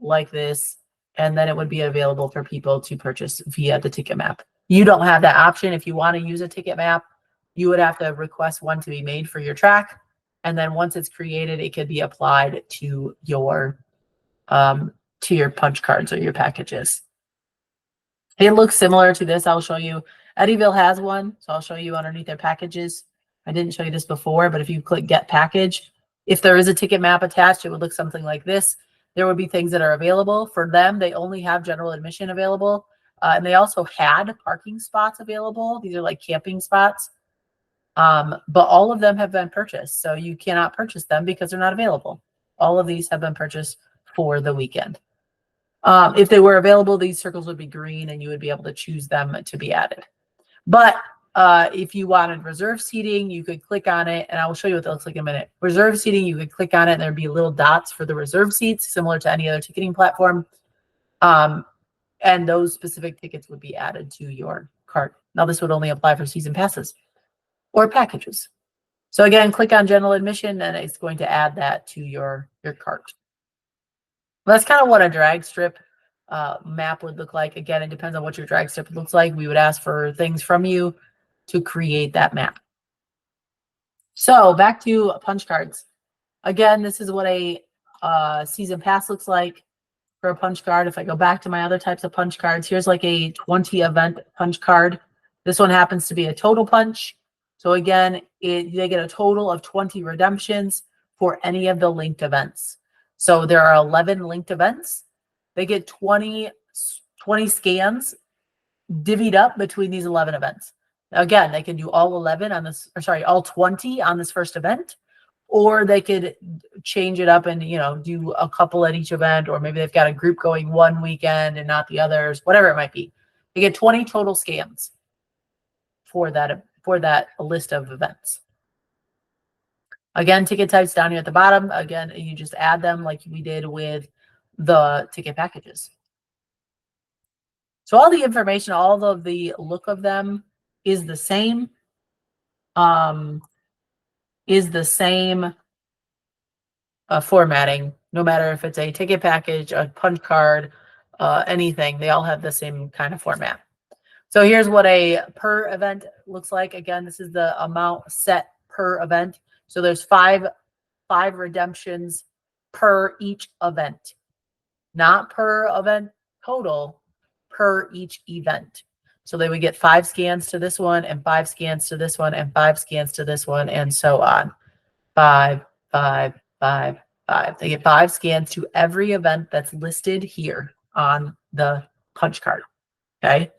like this, and then it would be available for people to purchase via the ticket map. You don't have that option. If you want to use a ticket map, you would have to request one to be made for your track. And then once it's created, it could be applied to your punch cards or your packages. It looks similar to this. I'll show you. Eddyville has one, so I'll show you underneath their packages. I didn't show you this before, but if you click get package, if there is a ticket map attached, it would look something like this. There would be things that are available. For them, they only have general admission available. And they also had parking spots available. These are like camping spots. But all of them have been purchased. So you cannot purchase them because they're not available. All of these have been purchased for the weekend. If they were available, these circles would be green and you would be able to choose them to be added. But if you wanted reserve seating, you could click on it, and I will show you what that looks like in a minute. Reserve seating, you could click on it, and there'd be little dots for the reserve seats, similar to any other ticketing platform. And those specific tickets would be added to your cart. Now, this would only apply for season passes or packages. So again, click on general admission, and it's going to add that to your cart. Well, that's kind of what a drag strip map would look like. Again, it depends on what your drag strip looks like. We would ask for things from you to create that map. So So back to punch cards. Again, this is what a season pass looks like for a punch card. If I go back to my other types of punch cards, here's like a 20 event punch card. This one happens to be a total punch. So again, they get a total of 20 redemptions for any of the linked events. So there are 11 linked events. They get 20 scans divvied up between these 11 events. Again, they can do all 11 on this, or sorry, all 20 on this first event, or they could change it up and, you know, do a couple at each event, or maybe they've got a group going one weekend and not the others, whatever it might be. They get 20 total scans for that list of events. Again, ticket types down here at the bottom. Again, you just add them like we did with the ticket packages. So all the information, all of the look of them is the same. Formatting, no matter if it's a ticket package, a punch card, anything, they all have the same kind of format. So here's what a per event looks like. Again, this is the amount set per event. So there's five redemptions per each event, not per event total, per each event. So they would get 5 scans to this one, and 5 scans to this one, and 5 scans to this one, and so on. 5, 5, 5, 5. They get 5 scans to every event that's listed here on the punch card. Okay.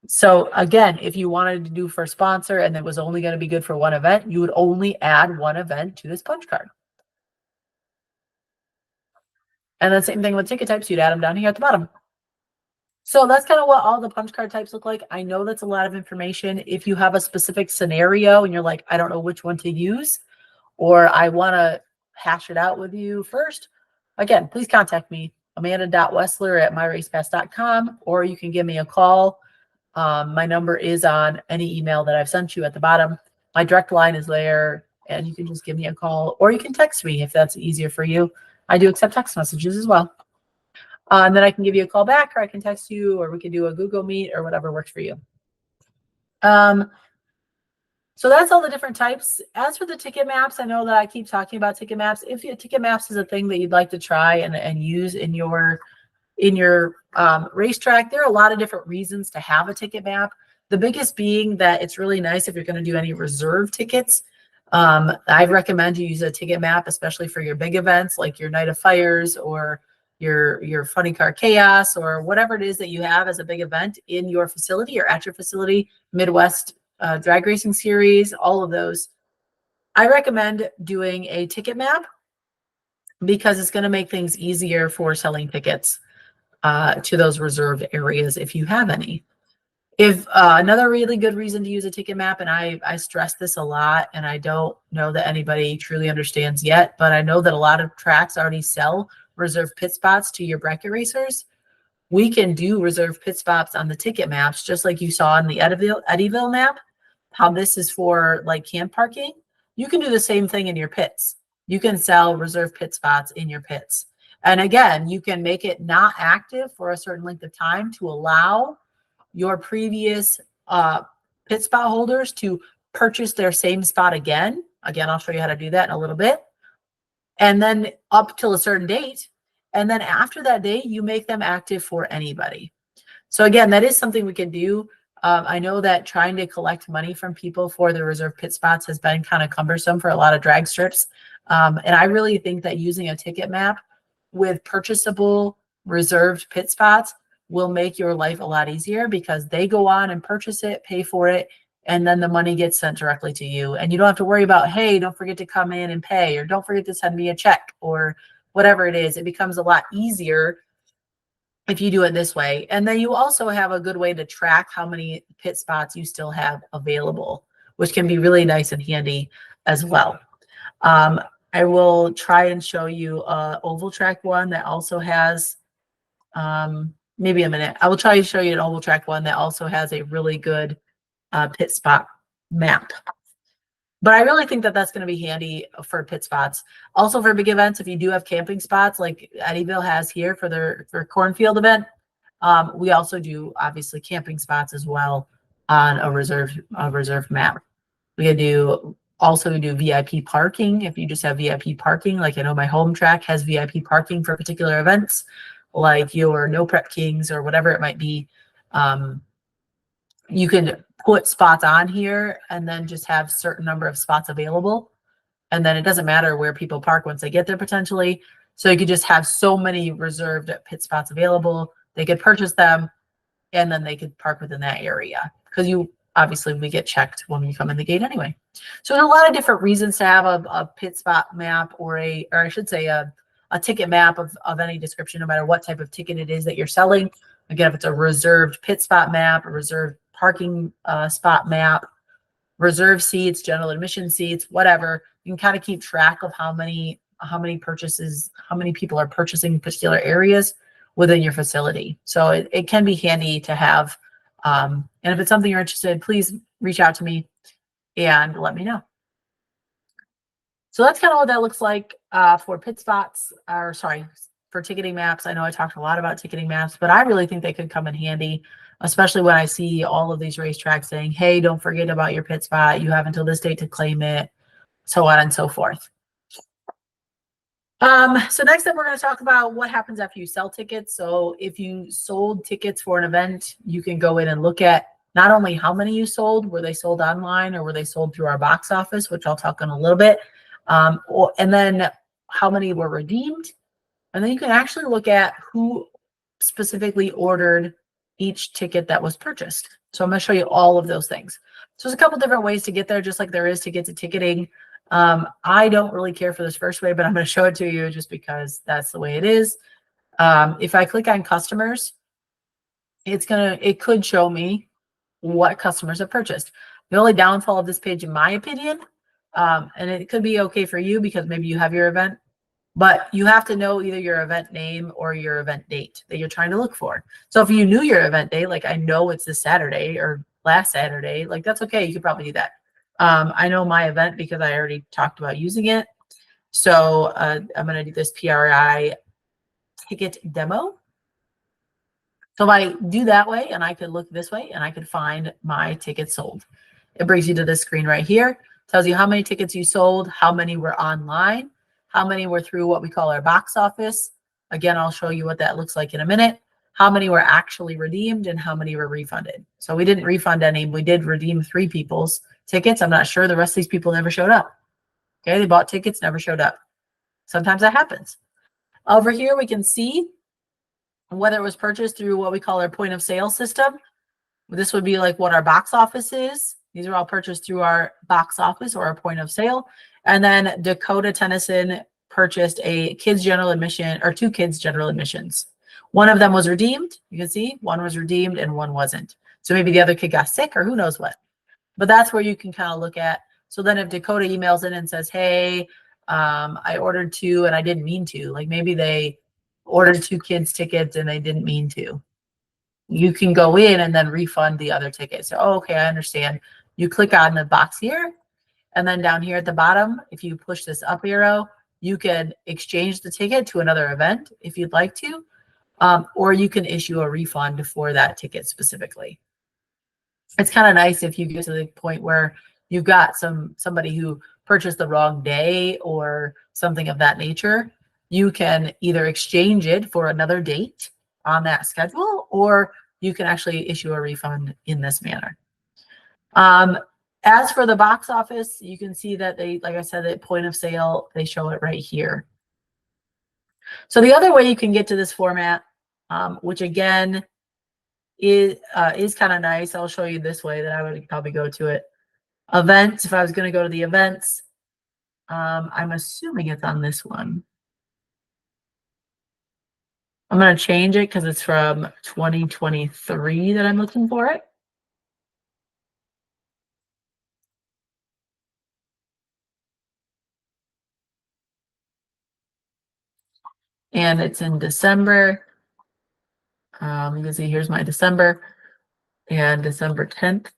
So again, if you wanted to do for sponsor and it was only going to be good for one event, you would only add one event to this punch card. And then same thing with ticket types, you'd add them down here at the bottom. So that's kind of what all the punch card types look like. I know that's a lot of information. If you have a specific scenario and you're like, I don't know which one to use, or I want to hash it out with you first, again, please contact me, amanda.wessler@myracepass.com, or you can give me a call. My number is on any email that I've sent you at the bottom. My direct line is there, and you can just give me a call, or you can text me if that's easier for you. I do accept text messages as well. And then I can give you a call back, or I can text you, or we can do a Google Meet, or whatever works for you. So that's all the different types. As for the ticket maps, I know that I keep talking about ticket maps. If your ticket maps is a thing that you'd like to try and use in your racetrack, there are a lot of different reasons to have a ticket map. The biggest being that it's really nice if you're going to do any reserve tickets. I recommend you use a ticket map, especially for your big events like your Night of Fires or your Funny Car Chaos, or whatever it is that you have as a big event in your facility or at your facility, Midwest Drag Racing Series, all of those. I recommend doing a ticket map because it's going to make things easier for selling tickets to those reserved areas if you have any. If another really good reason to use a ticket map, and I stress this a lot, and I don't know that anybody truly understands yet, but I know that a lot of tracks already sell reserve pit spots to your bracket racers. We can do reserve pit stops on the ticket maps, just like you saw in the Eddyville map, how this is for like camp parking. You can do the same thing in your pits. You can sell reserve pit spots in your pits. And again, you can make it not active for a certain length of time to allow your previous pit spot holders to purchase their same spot again. Again, I'll show you how to do that in a little bit. And then up till a certain date. And then after that date, you make them active for anybody. So again, that is something we can do. I know that trying to collect money from people for the reserve pit spots has been kind of cumbersome for a lot of drag strips. And I really think that using a ticket map with purchasable reserved pit spots will make your life a lot easier, because they go on and purchase it, pay for it, and then the money gets sent directly to you. And you don't have to worry about, hey, don't forget to come in and pay, or don't forget to send me a check, or whatever it is. It becomes a lot easier if you do it this way. And then you also have a good way to track how many pit spots you still have available, which can be really nice and handy as well. I will try and show you a oval track one that also has, maybe a minute. I will try to show you an oval track one that also has a really good pit spot map. But I really think that that's going to be handy for pit spots. Also for big events, if you do have camping spots like Eddyville has here for their cornfield event, we also do obviously camping spots as well on a reserve map. We can do also do VIP parking. If you just have VIP parking, like I know my home track has VIP parking for particular events, like your No Prep Kings or whatever it might be. You can put spots on here and then just have certain number of spots available. And then it doesn't matter where people park once they get there potentially. So you could just have so many reserved pit spots available. They could purchase them and then they could park within that area, because you obviously we get checked when you come in the gate anyway. So there's a lot of different reasons to have a pit spot map, or I should say a ticket map of any description, no matter what type of ticket it is that you're selling. Again, if it's a reserved pit spot map, a reserved parking spot map, reserve seats, general admission seats, whatever, you can kind of keep track of how many purchases, how many people are purchasing particular areas within your facility. So it can be handy to have. And if it's something you're interested in, please reach out to me and let me know. So that's kind of what that looks like for pit spots, or sorry, for ticketing maps. I know I talked a lot about ticketing maps, but I really think they could come in handy, especially when I see all of these racetracks saying, hey, don't forget about your pit spot. You have until this date to claim it, so on and so forth. So next up, we're going to talk about what happens after you sell tickets. So if you sold tickets for an event, you can go in and look at not only how many you sold, were they sold online or were they sold through our box office, which I'll talk on a little bit, and then how many were redeemed. And then you can actually look at who specifically ordered each ticket that was purchased. So I'm going to show you all of those things. So there's a couple different ways to get there, just like there is to get to ticketing. I don't really care for this first way, but I'm going to show it to you just because that's the way it is. If I click on customers, it could show me what customers have purchased. The only downfall of this page, in my opinion, and it could be okay for you because maybe you have your event, but you have to know either your event name or your event date that you're trying to look for. So if you knew your event date, like I know it's this Saturday or last Saturday, like that's okay. You could probably do that. I know my event because I already talked about using it. So I'm going to do this PRI ticket demo. So if I do that way, and I could look this way and I could find my tickets sold. It brings you to this screen right here. Tells you how many tickets you sold, how many were online, how many were through what we call our box office. Again, I'll show you what that looks like in a minute. How many were actually redeemed and how many were refunded. So we didn't refund any. We did redeem 3 people's tickets. I'm not sure. The rest of these people never showed up. Okay, they bought tickets, never showed up. Sometimes that happens. Over here, we can see whether it was purchased through what we call our point of sale system. This would be like what our box office is. These are all purchased through our box office or our point of sale. And then Dakota Tennyson purchased a kids general admission, or 2 kids general admissions. One of them was redeemed. You can see one was redeemed and one wasn't. So maybe the other kid got sick or who knows what. But that's where you can kind of look at. So then if Dakota emails in and says, hey, I ordered 2 and I didn't mean to, like maybe they ordered 2 kids tickets and they didn't mean to, you can go in and then refund the other tickets. So, oh, okay, I understand. You click on the box here, and then down here at the bottom, if you push this up arrow, you can exchange the ticket to another event if you'd like to, or you can issue a refund for that ticket specifically. It's kind of nice if you get to the point where you've got somebody who purchased the wrong day or something of that nature. You can either exchange it for another date on that schedule, or you can actually issue a refund in this manner. As for the box office, you can see that they, like I said, at point of sale, they show it right here. So the other way you can get to this format, which again is kind of nice. I'll show you this way that I would probably go to it. Events, if I was going to go to the events, I'm assuming it's on this one. I'm going to change it because it's from 2023 that I'm looking for it. And it's in December. You can see here's my December, and December 10th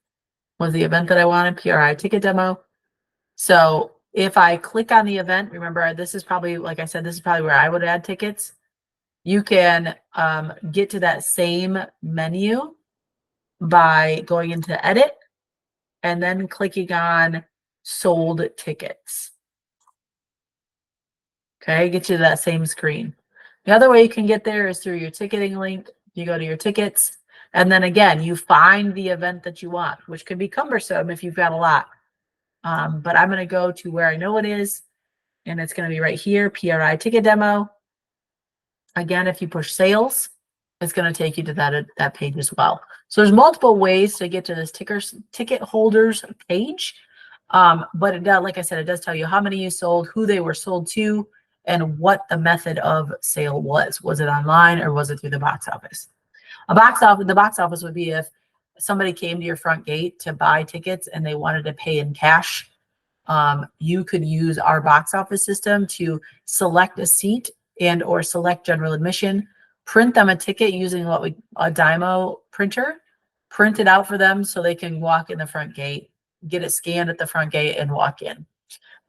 was the event that I wanted, PRI ticket demo. So if I click on the event, remember this is probably, like I said, this is probably where I would add tickets. You can get to that same menu by going into edit and then clicking on sold tickets. Okay, get you to that same screen. The other way you can get there is through your ticketing link. You go to your tickets, and then again, you find the event that you want, which can be cumbersome if you've got a lot. But I'm going to go to where I know it is, and it's going to be right here, PRI ticket demo. Again, if you push sales, it's going to take you to that page as well. So there's multiple ways to get to this ticket holders page. But it does, like I said, it does tell you how many you sold, who they were sold to, and what the method of sale was. Was it online or was it through the box office? The box office would be if somebody came to your front gate to buy tickets and they wanted to pay in cash. You could use our box office system to select a seat and or select general admission, print them a ticket using a Dymo printer, print it out for them so they can walk in the front gate, get it scanned at the front gate, and walk in.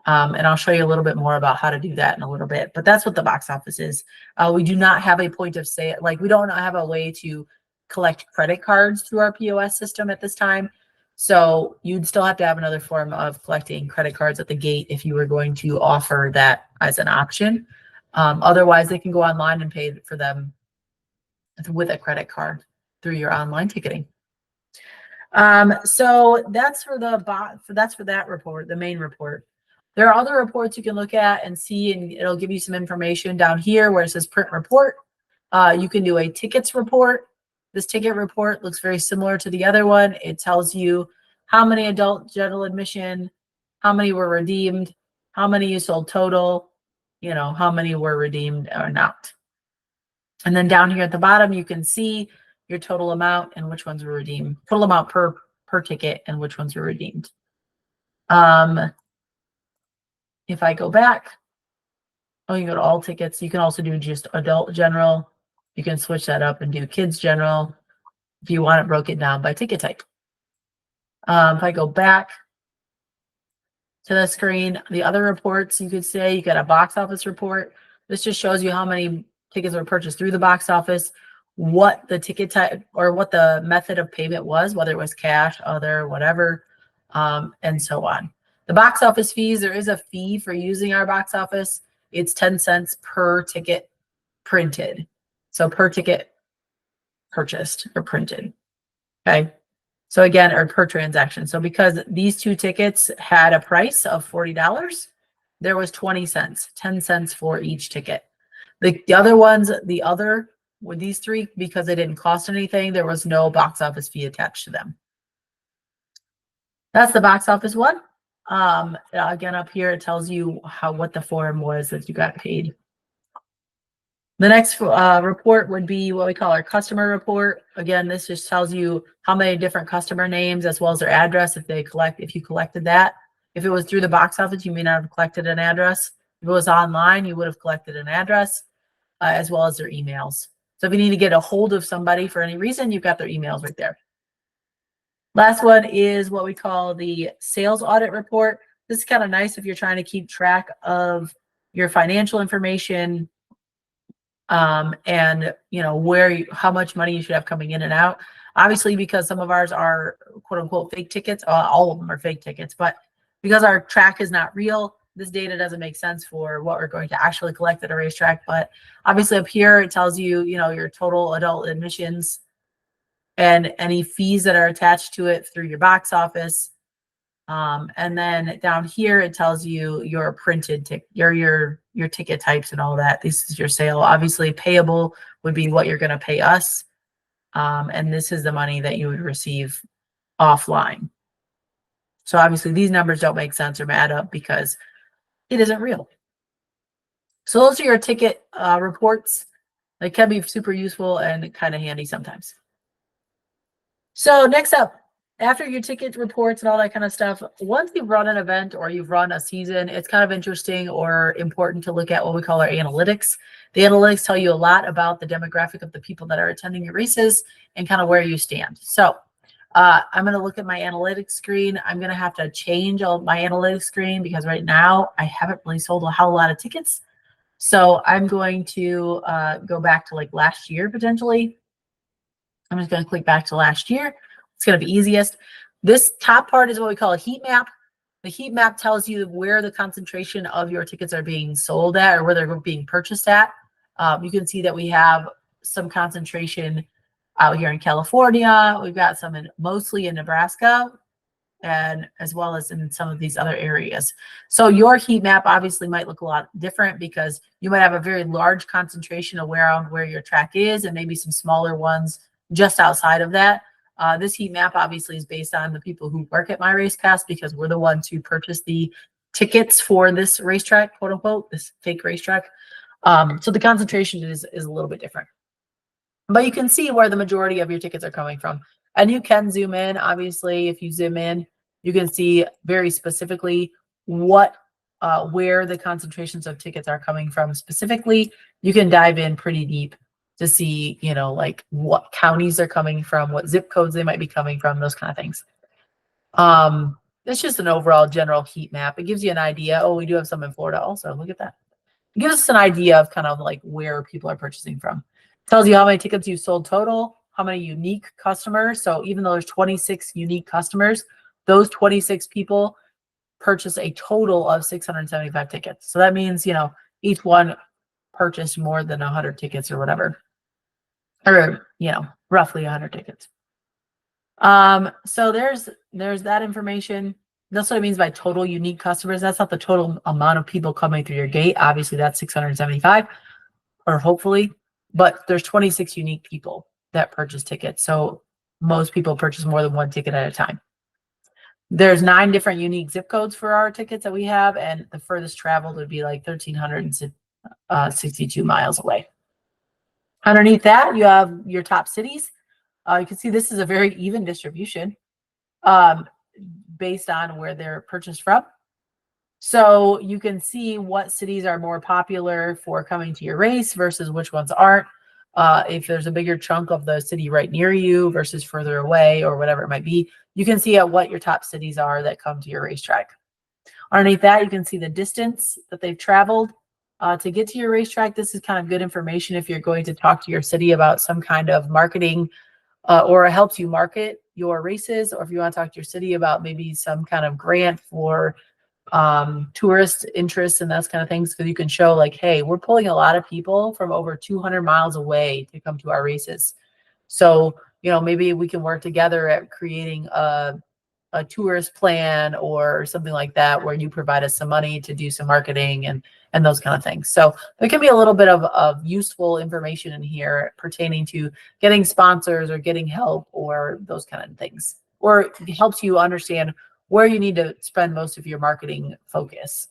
And I'll show you a little bit more about how to do that in a little bit, but that's what the box office is. We do not have a point of sale, like we don't have a way to collect credit cards through our POS system at this time. So you'd still have to have another form of collecting credit cards at the gate if you were going to offer that as an option. Otherwise, they can go online and pay for them with a credit card through your online ticketing. So that's for that report, the main report. There are other reports you can look at and see, and it'll give you some information down here where it says print report. You can do a tickets report. This ticket report looks very similar to the other one. It tells you how many adult general admission, how many were redeemed, how many you sold total, how many were redeemed or not. And then down here at the bottom, you can see your total amount and which ones were redeemed, total amount per ticket and which ones were redeemed. If I go back, you can go to all tickets. You can also do just adult general. You can switch that up and do kids general if you want it broken down by ticket type. If I go back to the screen, the other reports, you could say you got a box office report. This just shows you how many tickets were purchased through the box office, what the ticket type or what the method of payment was, whether it was cash, other, whatever, and so on. The box office fees, there is a fee for using our box office. It's 10 cents per ticket printed. So per ticket purchased or printed. Okay. So again, or per transaction. So because these two tickets had a price of $40, there was 20 cents, 10 cents for each ticket. The other ones, with these three, because they didn't cost anything, there was no box office fee attached to them. That's the box office one. Again, up here, it tells you what the form was that you got paid. The next report would be what we call our customer report. Again, this just tells you how many different customer names as well as their address if you collected that. If it was through the box office, you may not have collected an address. If it was online, you would have collected an address as well as their emails. So if you need to get a hold of somebody for any reason, you've got their emails right there. Last one is what we call the sales audit report. This is kind of nice if you're trying to keep track of your financial information, and how much money you should have coming in and out. Obviously, because some of ours are quote unquote fake tickets, all of them are fake tickets, but because our track is not real, this data doesn't make sense for what we're going to actually collect at a racetrack. But obviously up here, it tells you, your total adult admissions and any fees that are attached to it through your box office. And then down here, it tells you your printed ticket, your ticket types and all that. This is your sale. Obviously, payable would be what you're going to pay us. And this is the money that you would receive offline. So obviously, these numbers don't make sense or add up because it isn't real. So those are your ticket reports. They can be super useful and kind of handy sometimes. So next up, after your ticket reports and all that kind of stuff, once you've run an event or you've run a season, it's kind of interesting or important to look at what we call our analytics. The analytics tell you a lot about the demographic of the people that are attending your races and kind of where you stand. So I'm going to look at my analytics screen. I'm going to have to change my analytics screen because right now I haven't really sold a whole lot of tickets. So I'm going to go back to like last year potentially. I'm just going to click back to last year. It's going to be easiest. This top part is what we call a heat map. The heat map tells you where the concentration of your tickets are being sold at or where they're being purchased at. You can see that we have some concentration out here in California. We've got some mostly in Nebraska, and as well as in some of these other areas. So your heat map obviously might look a lot different because you might have a very large concentration around where your track is and maybe some smaller ones just outside of that. This heat map obviously is based on the people who work at My Race Pass because we're the ones who purchase the tickets for this racetrack, quote unquote, this fake racetrack. So the concentration is a little bit different. But you can see where the majority of your tickets are coming from. And you can zoom in. Obviously, if you zoom in, you can see very specifically what where the concentrations of tickets are coming from specifically. You can dive in pretty deep to see, you know, like what counties they're coming from, what zip codes they might be coming from, those kind of things. It's just an overall general heat map. It gives you an idea. Oh, we do have some in Florida also. Look at that. It gives us an idea of kind of like where people are purchasing from. Tells you how many tickets you've sold total, how many unique customers. So even though there's 26 unique customers, those 26 people purchase a total of 675 tickets. So that means, you know, each one purchased more than 100 tickets or whatever, or, you know, roughly 100 tickets. So there's that information. That's what it means by total unique customers. That's not the total amount of people coming through your gate. Obviously, that's 675, or hopefully, but there's 26 unique people that purchase tickets. So most people purchase more than one ticket at a time. There's 9 different unique zip codes for our tickets that we have, and the furthest traveled would be like 1,362 miles away. Underneath that, you have your top cities. You can see this is a very even distribution based on where they're purchased from. So you can see what cities are more popular for coming to your race versus which ones aren't. If there's a bigger chunk of the city right near you versus further away or whatever it might be, you can see what your top cities are that come to your racetrack. Underneath that, you can see the distance that they've traveled to get to your racetrack. This is kind of good information if you're going to talk to your city about some kind of marketing or it helps you market your races, or if you want to talk to your city about maybe some kind of grant for tourist interests and that kind of things, because you can show like, hey, we're pulling a lot of people from over 200 miles away to come to our races. So, you know, maybe we can work together at creating a tourist plan or something like that, where you provide us some money to do some marketing and those kind of things. So there can be a little bit of useful information in here pertaining to getting sponsors or getting help or those kind of things, or it helps you understand where you need to spend most of your marketing focus.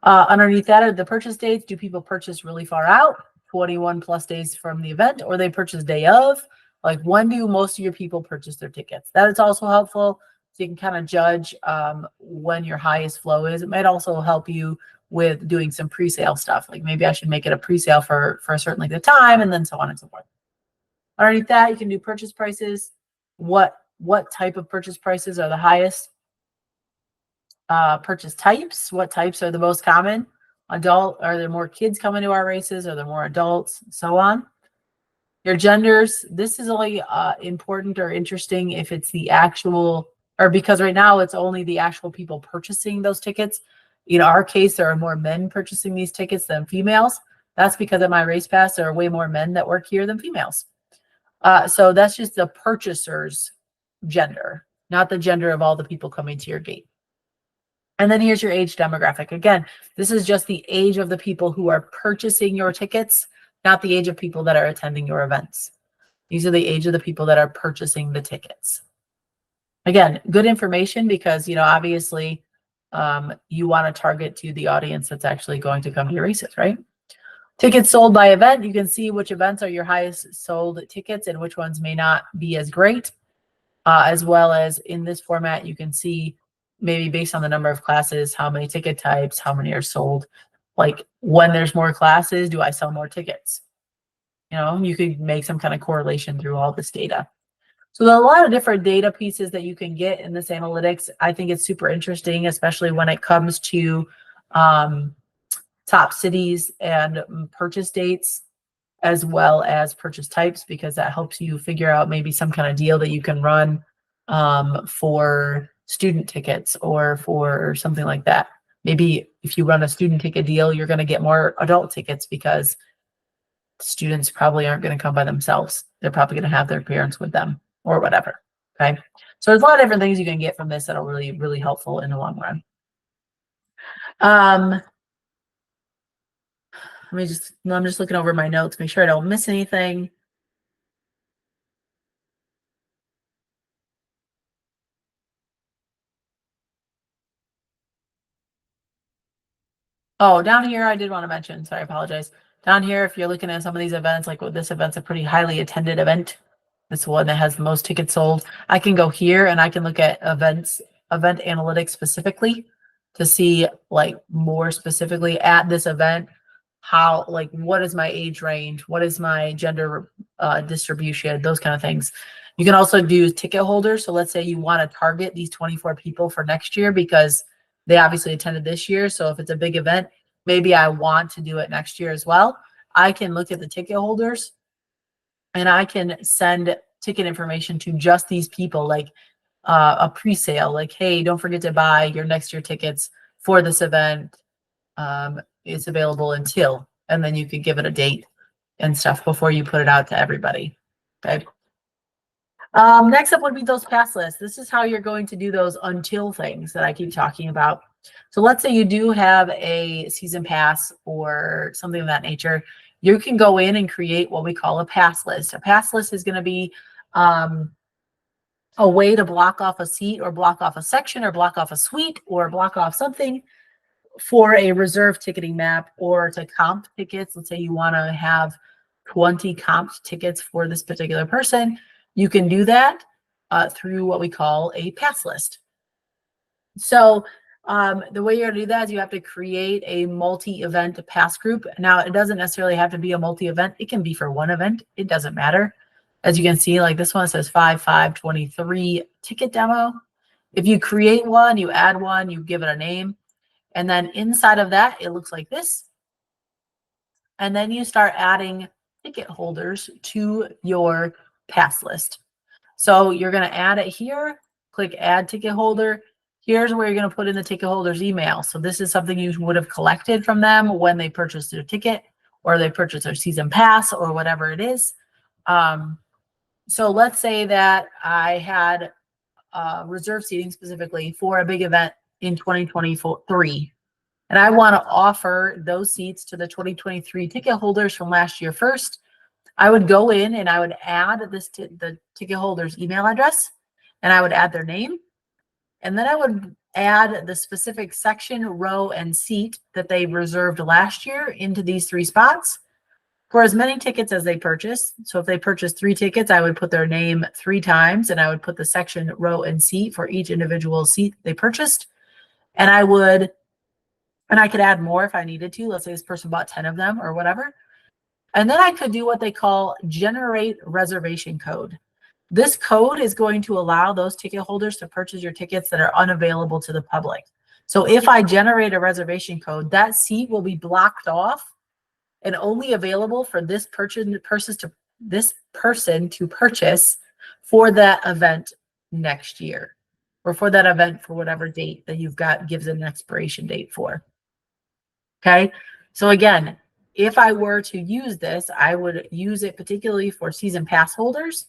Underneath that are the purchase dates. Do people purchase really far out, 21 plus days from the event, or they purchase day of? Like, when do most of your people purchase their tickets? That is also helpful. So you can kind of judge when your highest flow is. It might also help you with doing some pre-sale stuff. Like maybe I should make it a pre-sale for a certain length of time, and then so on and so forth. Underneath that, you can do purchase prices. What type of purchase prices are the highest? Purchase types. What types are the most common? Adult. Are there more kids coming to our races? Are there more adults? So on. Your genders. This is only important or interesting if it's the actual, or because right now it's only the actual people purchasing those tickets. In our case, there are more men purchasing these tickets than females. That's because at My Race Pass, there are way more men that work here than females. So that's just the purchaser's gender, not the gender of all the people coming to your gate. And then here's your age demographic. Again, this is just the age of the people who are purchasing your tickets, not the age of people that are attending your events. These are the age of the people that are purchasing the tickets. Again, good information because, you know, obviously you want to target to the audience that's actually going to come to your races, right? Tickets sold by event. You can see which events are your highest sold tickets and which ones may not be as great. As well as in this format, you can see maybe based on the number of classes, how many ticket types, how many are sold. Like when there's more classes, do I sell more tickets? You know, you could make some kind of correlation through all this data. So there are a lot of different data pieces that you can get in this analytics. I think it's super interesting, especially when it comes to top cities and purchase dates, as well as purchase types, because that helps you figure out maybe some kind of deal that you can run for student tickets or for something like that. Maybe if you run a student ticket deal, you're going to get more adult tickets because students probably aren't going to come by themselves. They're probably going to have their parents with them or whatever. Okay. So there's a lot of different things you can get from this that'll really, really helpful in the long run. I'm just looking over my notes, make sure I don't miss anything. Oh, down here, I did want to mention, sorry, I apologize. Down here, if you're looking at some of these events, like this event's a pretty highly attended event. This one that has the most tickets sold. I can go here and I can look at event analytics specifically to see like more specifically at this event, how, like, what is my age range? What is my gender distribution? Those kind of things. You can also do ticket holders. So let's say you want to target these 24 people for next year because they obviously attended this year. So if it's a big event, maybe I want to do it next year as well. I can look at the ticket holders and I can send ticket information to just these people, like a pre-sale, like, hey, don't forget to buy your next year tickets for this event. It's available until, and then you could give it a date and stuff before you put it out to everybody. Okay. Next up would be those pass lists. This is how you're going to do those until things that I keep talking about. So let's say you do have a season pass or something of that nature. You can go in and create what we call a pass list. A pass list is going to be a way to block off a seat or block off a section or block off a suite or block off something for a reserve ticketing map or to comp tickets. Let's say you want to have 20 comped tickets for this particular person. You can do that through what we call a pass list. So the way you're going to do that is you have to create a multi-event pass group. Now, it doesn't necessarily have to be a multi-event. It can be for one event. It doesn't matter. As you can see, like this one says 5/5/23 ticket demo. If you create one, you add one, you give it a name. And then inside of that, it looks like this. And then you start adding ticket holders to your pass list. So you're going to add it here, click add ticket holder. Here's where you're going to put in the ticket holder's email. So this is something you would have collected from them when they purchased their ticket or they purchased their season pass or whatever it is. So let's say that I had reserve seating specifically for a big event in 2023. And I want to offer those seats to the 2023 ticket holders from last year first. I would go in and I would add the ticket holder's email address and I would add their name. And then I would add the specific section, row, and seat that they reserved last year into these three spots for as many tickets as they purchased. So if they purchased 3 tickets, I would put their name 3 times and I would put the section, row, and seat for each individual seat they purchased. And I could add more if I needed to. Let's say this person bought 10 of them or whatever. And then I could do what they call generate reservation code. This code is going to allow those ticket holders to purchase your tickets that are unavailable to the public. So if I generate a reservation code, that seat will be blocked off and only available for this person to purchase for that event next year, or for that event for whatever date that you've got gives an expiration date for. Okay, so again, if I were to use this, I would use it particularly for season pass holders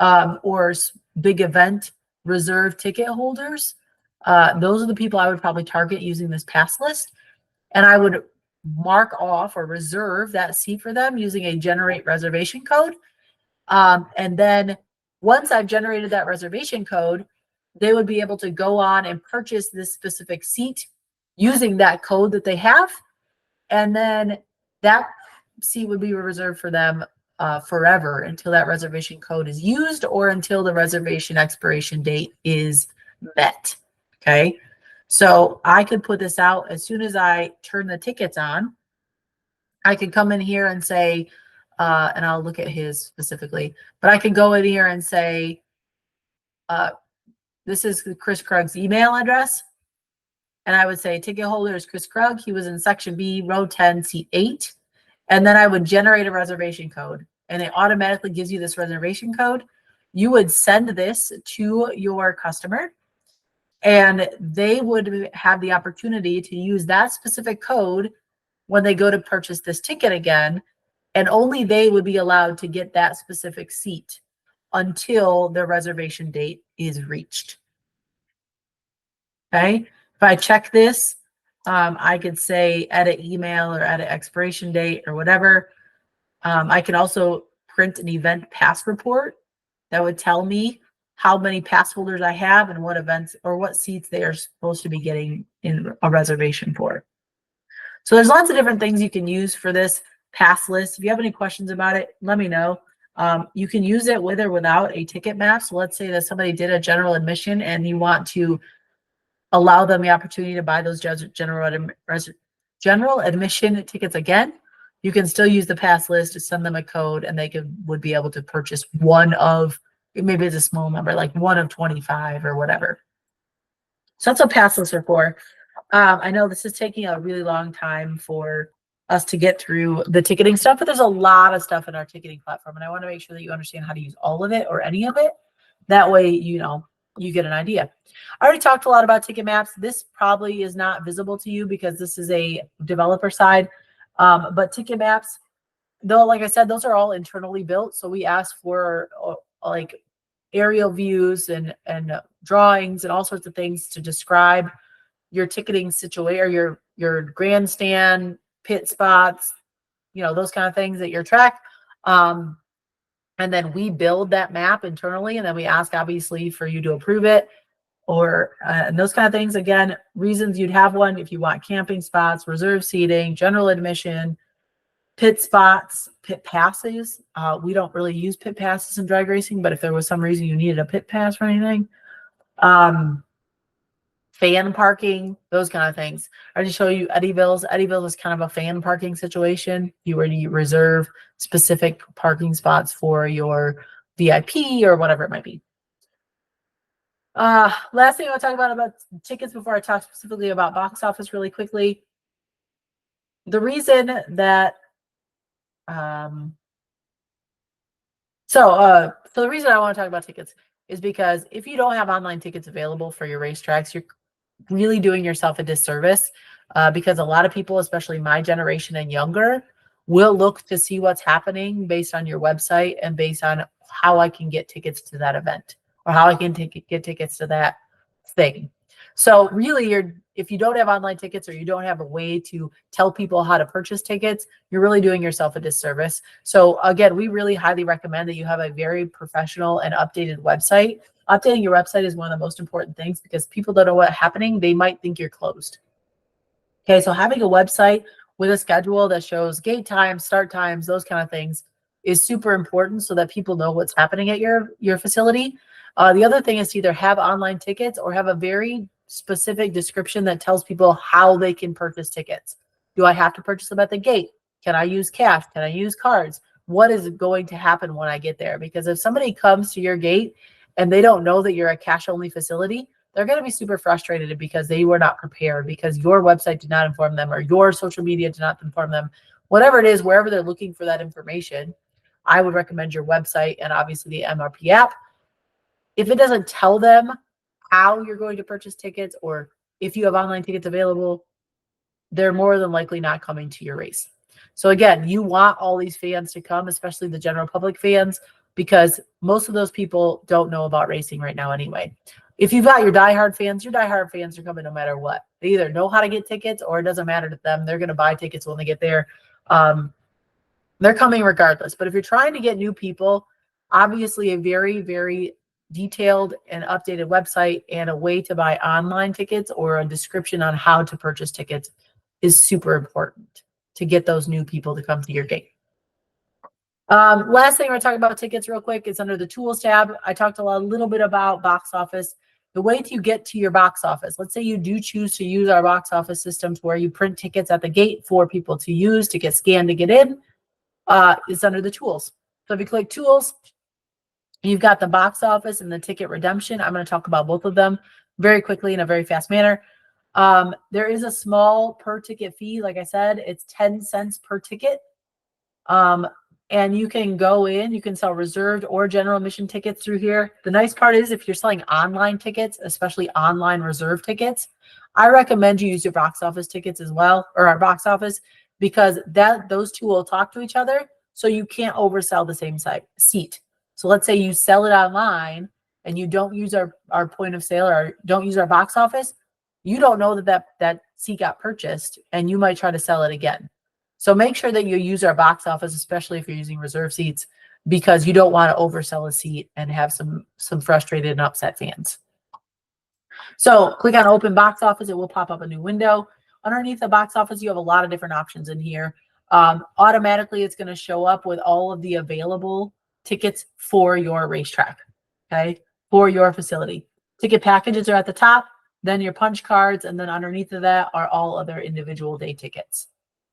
or big event reserve ticket holders. Those are the people I would probably target using this pass list. And I would mark off or reserve that seat for them using a generate reservation code. And then once I've generated that reservation code, they would be able to go on and purchase this specific seat using that code that they have. And then that seat would be reserved for them forever until that reservation code is used or until the reservation expiration date is met. Okay. So I could put this out as soon as I turn the tickets on. I could come in here and say, and I'll look at his specifically, but I can go in here and say, this is Chris Krug's email address. And I would say ticket holder is Chris Krug. He was in section B, row 10, seat 8. And then I would generate a reservation code. And it automatically gives you this reservation code. You would send this to your customer. And they would have the opportunity to use that specific code when they go to purchase this ticket again, and only they would be allowed to get that specific seat until their reservation date is reached. Okay, if I check this, I could say edit email or edit expiration date or whatever. I can also print an event pass report that would tell me how many pass holders I have and what events or what seats they are supposed to be getting in a reservation for. So there's lots of different things you can use for this pass list. If you have any questions about it, let me know. You can use it with or without a ticket map. So let's say that somebody did a general admission and you want to allow them the opportunity to buy those general admission tickets again. You can still use the pass list to send them a code and they would be able to purchase one of, maybe it's a small number, like one of 25 or whatever. So that's what pass lists are for. I know this is taking a really long time for us to get through the ticketing stuff, but there's a lot of stuff in our ticketing platform, and I want to make sure that you understand how to use all of it or any of it. That way, you get an idea. I already talked a lot about ticket maps. This probably is not visible to you because this is a developer side, but ticket maps, though, like I said, those are all internally built. So we ask for like aerial views and drawings and all sorts of things to describe your ticketing situation, or your grandstand, pit spots, those kind of things at your track. And then we build that map internally, and then we ask obviously for you to approve it, or and those kind of things. Again, reasons you'd have one: if you want camping spots, reserve seating, general admission, pit spots, pit passes. We don't really use pit passes in drag racing, but if there was some reason you needed a pit pass for anything, fan parking, those kind of things. I just show you Eddyville's. Eddyville is kind of a fan parking situation. You were to reserve specific parking spots for your VIP or whatever it might be. Last thing I'll talk about tickets before I talk specifically about box office really quickly. The reason that so the reason I want to talk about tickets is because if you don't have online tickets available for your racetracks, you're really doing yourself a disservice, because a lot of people, especially my generation and younger, will look to see what's happening based on your website and based on how I can get tickets to that event or how I can get tickets to that thing. So really, if you don't have online tickets or you don't have a way to tell people how to purchase tickets, you're really doing yourself a disservice. So again, we really highly recommend that you have a very professional and updated website. Updating your website is one of the most important things because people don't know what's happening. They might think you're closed. Okay, so having a website with a schedule that shows gate times, start times, those kind of things is super important so that people know what's happening at your facility. The other thing is to either have online tickets or have a very specific description that tells people how they can purchase tickets. Do I have to purchase them at the gate? Can I use cash? Can I use cards? What is going to happen when I get there? Because if somebody comes to your gate and they don't know that you're a cash only facility, they're going to be super frustrated because they were not prepared, because your website did not inform them or your social media did not inform them. Whatever it is, wherever they're looking for that information, I would recommend your website and obviously the MRP app. If it doesn't tell them how you're going to purchase tickets or if you have online tickets available, they're more than likely not coming to your race. So again, you want all these fans to come, especially the general public fans, because most of those people don't know about racing right now anyway. If you've got your diehard fans are coming no matter what. They either know how to get tickets or it doesn't matter to them. They're going to buy tickets when they get there. They're coming regardless. But if you're trying to get new people, obviously a very, very detailed and updated website and a way to buy online tickets or a description on how to purchase tickets is super important to get those new people to come to your gate. Last thing we're talking about tickets real quick is under the tools tab. I talked a little bit about box office. The way to get to your box office, let's say you do choose to use our box office systems where you print tickets at the gate for people to use to get scanned to get in, is under the tools. So if you click tools, you've got the box office and the ticket redemption. I'm going to talk about both of them very quickly in a very fast manner. There is a small per ticket fee. Like I said, it's 10 cents per ticket. and you can go in, you can sell reserved or general admission tickets through here. The nice part is if you're selling online tickets, especially online reserve tickets, I recommend you use your box office tickets as well, or our box office, because those two will talk to each other. So you can't oversell the same seat. So let's say you sell it online and you don't use our point of sale or don't use our box office, you don't know that seat got purchased and you might try to sell it again. So make sure that you use our box office, especially if you're using reserve seats, because you don't want to oversell a seat and have some frustrated and upset fans. So click on open box office. It will pop up a new window. Underneath the box office, you have a lot of different options in here. Automatically, it's going to show up with all of the available tickets for your racetrack, okay, for your facility. Ticket packages are at the top, then your punch cards, and then underneath of that are all other individual day tickets,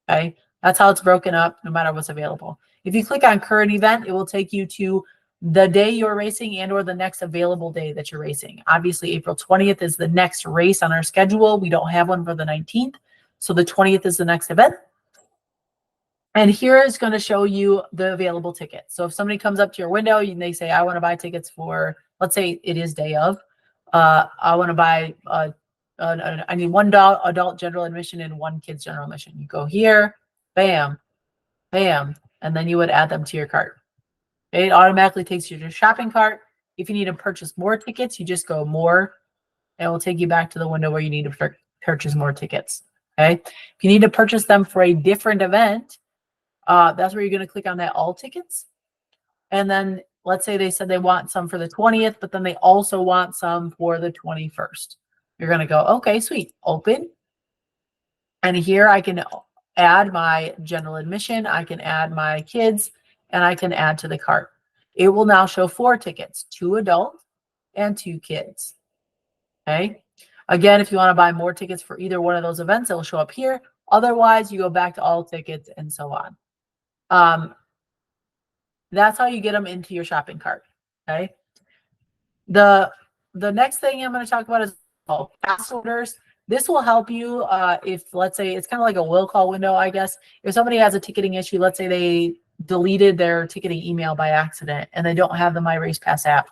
okay? That's how it's broken up, no matter what's available. If you click on current event, it will take you to the day you're racing and or the next available day that you're racing. Obviously, April 20th is the next race on our schedule. We don't have one for the 19th. So the 20th is the next event. And here is going to show you the available tickets. So if somebody comes up to your window and they say, I want to buy tickets for, let's say it is day of, I want to buy, I need one adult general admission and one kid's general admission. You go here, bam, bam, and then you would add them to your cart. It automatically takes you to your shopping cart. If you need to purchase more tickets, you just go more, and it will take you back to the window where you need to purchase more tickets. Okay. If you need to purchase them for a different event, that's where you're going to click on that all tickets. And then let's say they said they want some for the 20th, but then they also want some for the 21st. You're going to go, okay, sweet, open. And here I can add my general admission. I can add my kids, and I can add to the cart. It will now show 4 tickets, 2 adults and 2 kids. Okay. Again, if you want to buy more tickets for either one of those events, it will show up here. Otherwise, you go back to all tickets and so on. That's how you get them into your shopping cart. Okay. The next thing I'm going to talk about is pass orders. This will help you if, let's say, it's kind of like a will call window, I guess. If somebody has a ticketing issue, let's say they deleted their ticketing email by accident and they don't have the My Race Pass app,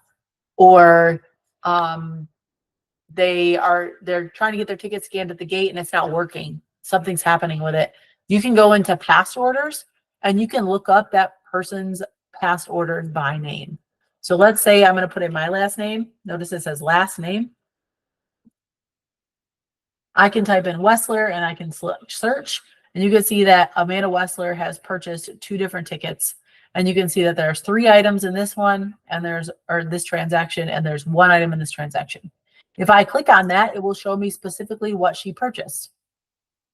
or they're trying to get their ticket scanned at the gate and it's not working. Something's happening with it. You can go into past orders and you can look up that person's past orders by name. So let's say I'm going to put in my last name. Notice it says last name. I can type in Wessler and I can search, and you can see that Amanda Wessler has purchased 2 different tickets. And you can see that there's 3 items in this one, and this transaction, and there's 1 item in this transaction. If I click on that, it will show me specifically what she purchased.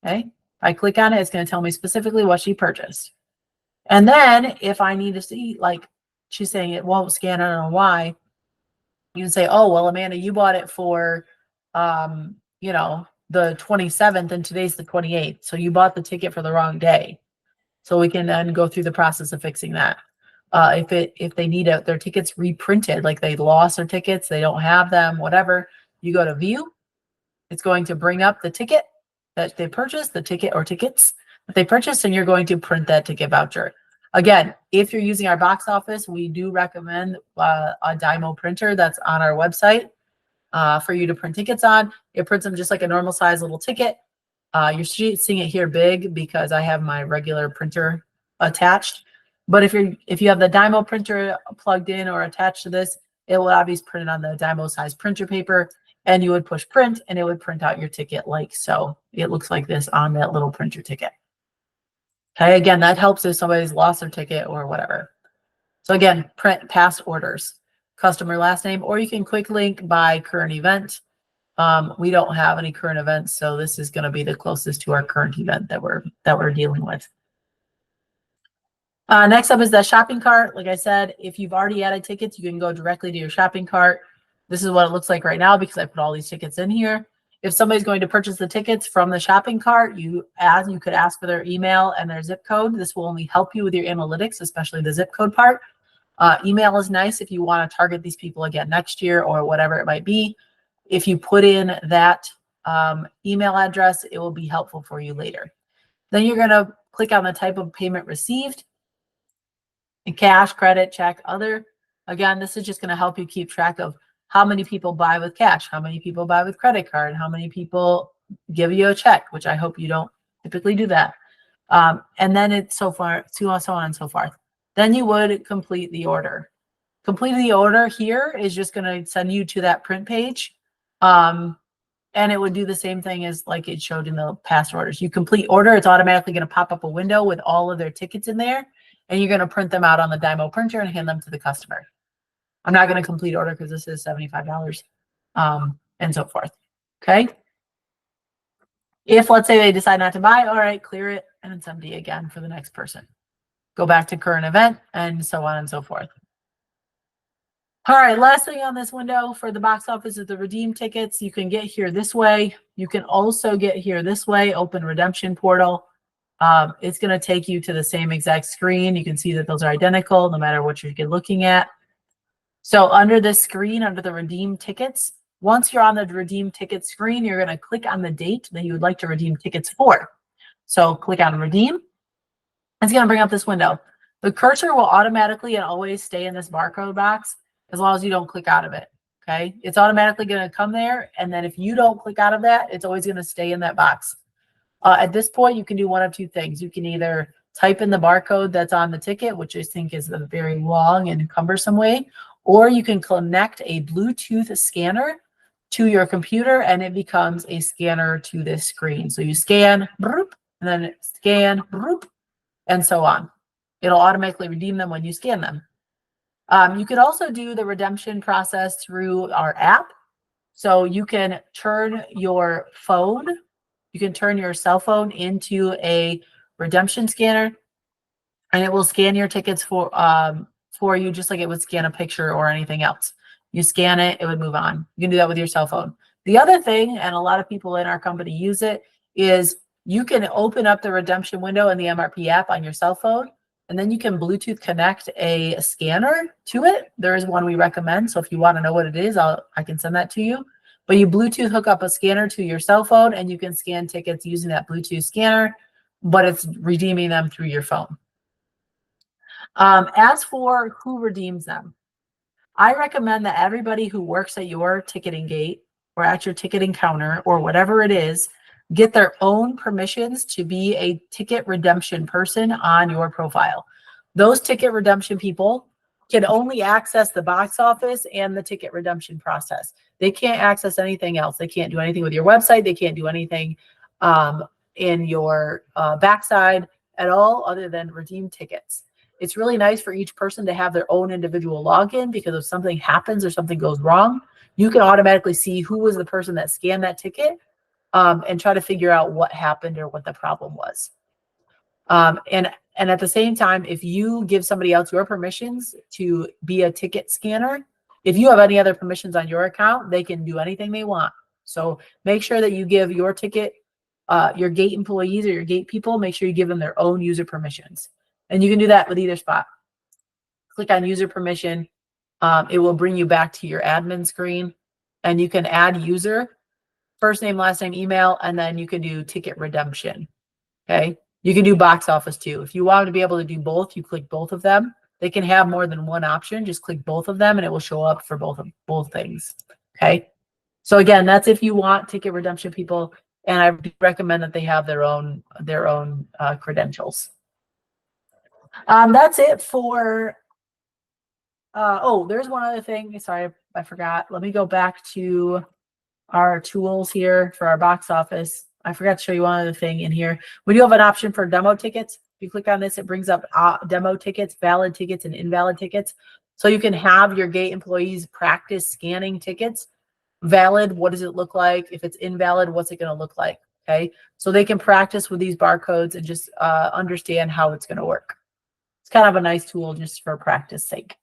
Okay. If I click on it, it's going to tell me specifically what she purchased. And then if I need to see, like she's saying it won't scan, I don't know why, you can say, oh, well, Amanda, you bought it for, you know, the 27th and today's the 28th. So you bought the ticket for the wrong day. So we can then go through the process of fixing that. If they need their tickets reprinted, like they lost their tickets, they don't have them, whatever, you go to view. It's going to bring up the ticket that they purchased, the ticket or tickets that they purchased, and you're going to print that ticket voucher. Again, if you're using our box office, we do recommend a Dymo printer that's on our website for you to print tickets on. It prints them just like a normal size little ticket. You're seeing it here big because I have my regular printer attached. But if you have the Dymo printer plugged in or attached to this, it will obviously print it on the Dymo size printer paper, and you would push print and it would print out your ticket like so. It looks like this on that little printer ticket. Okay, again, that helps if somebody's lost their ticket or whatever. So again, print past orders, customer last name, or you can quick link by current event. We don't have any current events, so this is going to be the closest to our current event that we're dealing with. Next up is the shopping cart. Like I said, if you've already added tickets, you can go directly to your shopping cart. This is what it looks like right now because I put all these tickets in here. If somebody's going to purchase the tickets from the shopping cart, you could ask for their email and their zip code. This will only help you with your analytics, especially the zip code part. Email is nice if you want to target these people again next year or whatever it might be. If you put in that email address, it will be helpful for you later. Then you're going to click on the type of payment received. And cash, credit, check, other. Again, this is just going to help you keep track of how many people buy with cash, how many people buy with credit card, how many people give you a check, which I hope you don't typically do that. And then it's so on and so forth. Then you would complete the order. Completing the order here is just going to send you to that print page. And it would do the same thing as like it showed in the past orders. You complete order, it's automatically going to pop up a window with all of their tickets in there, and you're going to print them out on the Dymo printer and hand them to the customer. I'm not going to complete order because this is $75, and so forth. Okay. If let's say they decide not to buy, all right, clear it and it's empty again for the next person. Go back to current event and so on and so forth. All right, last thing on this window for the box office is the redeem tickets. You can get here this way. You can also get here this way, open redemption portal. It's going to take you to the same exact screen. You can see that those are identical no matter what you're looking at. So under this screen, under the redeem tickets, once you're on the redeem ticket screen, you're going to click on the date that you would like to redeem tickets for. So click on redeem. It's going to bring up this window. The cursor will automatically and always stay in this barcode box as long as you don't click out of it. Okay. It's automatically going to come there. And then if you don't click out of that, it's always going to stay in that box. At this point, you can do one of two things. You can either type in the barcode that's on the ticket, which I think is a very long and cumbersome way, or you can connect a Bluetooth scanner to your computer and it becomes a scanner to this screen. So you scan, and then scan, and so on. It'll automatically redeem them when you scan them. You can also do the redemption process through our app. So you can turn your phone, you can turn your cell phone into a redemption scanner, and it will scan your tickets for you just like it would scan a picture or anything else. You scan it, it would move on. You can do that with your cell phone. The other thing, and a lot of people in our company use it, is you can open up the redemption window in the MRP app on your cell phone, and then you can Bluetooth connect a scanner to it. There is one we recommend. So if you want to know what it is, I can send that to you. But you Bluetooth hook up a scanner to your cell phone and you can scan tickets using that Bluetooth scanner, but it's redeeming them through your phone. As for who redeems them, I recommend that everybody who works at your ticketing gate or at your ticketing counter or whatever it is, get their own permissions to be a ticket redemption person on your profile. Those ticket redemption people can only access the box office and the ticket redemption process. They can't access anything else. They can't do anything with your website. They can't do anything in your backside at all other than redeem tickets. It's really nice for each person to have their own individual login because if something happens or something goes wrong, you can automatically see who was the person that scanned that ticket and try to figure out what happened or what the problem was. And at the same time, if you give somebody else your permissions to be a ticket scanner, if you have any other permissions on your account, they can do anything they want. So make sure that you give your ticket, your gate employees or your gate people, make sure you give them their own user permissions. And you can do that with either spot. Click on user permission. It will bring you back to your admin screen and you can add user, first name, last name, email, and then you can do ticket redemption. Okay. You can do box office too. If you want to be able to do both, you click both of them. They can have more than one option. Just click both of them and it will show up for both things. Okay. So again, that's if you want ticket redemption people. And I recommend that they have their own credentials. That's it for, oh, there's one other thing. Sorry, I forgot. Let me go back to our tools here for our box office. I forgot to show you one other thing in here. We do have an option for demo tickets. If you click on this, it brings up demo tickets, valid tickets, and invalid tickets. So you can have your gate employees practice scanning tickets. Valid, what does it look like? If it's invalid, what's it going to look like? Okay, so they can practice with these barcodes and just understand how it's going to work. It's kind of a nice tool just for practice sake.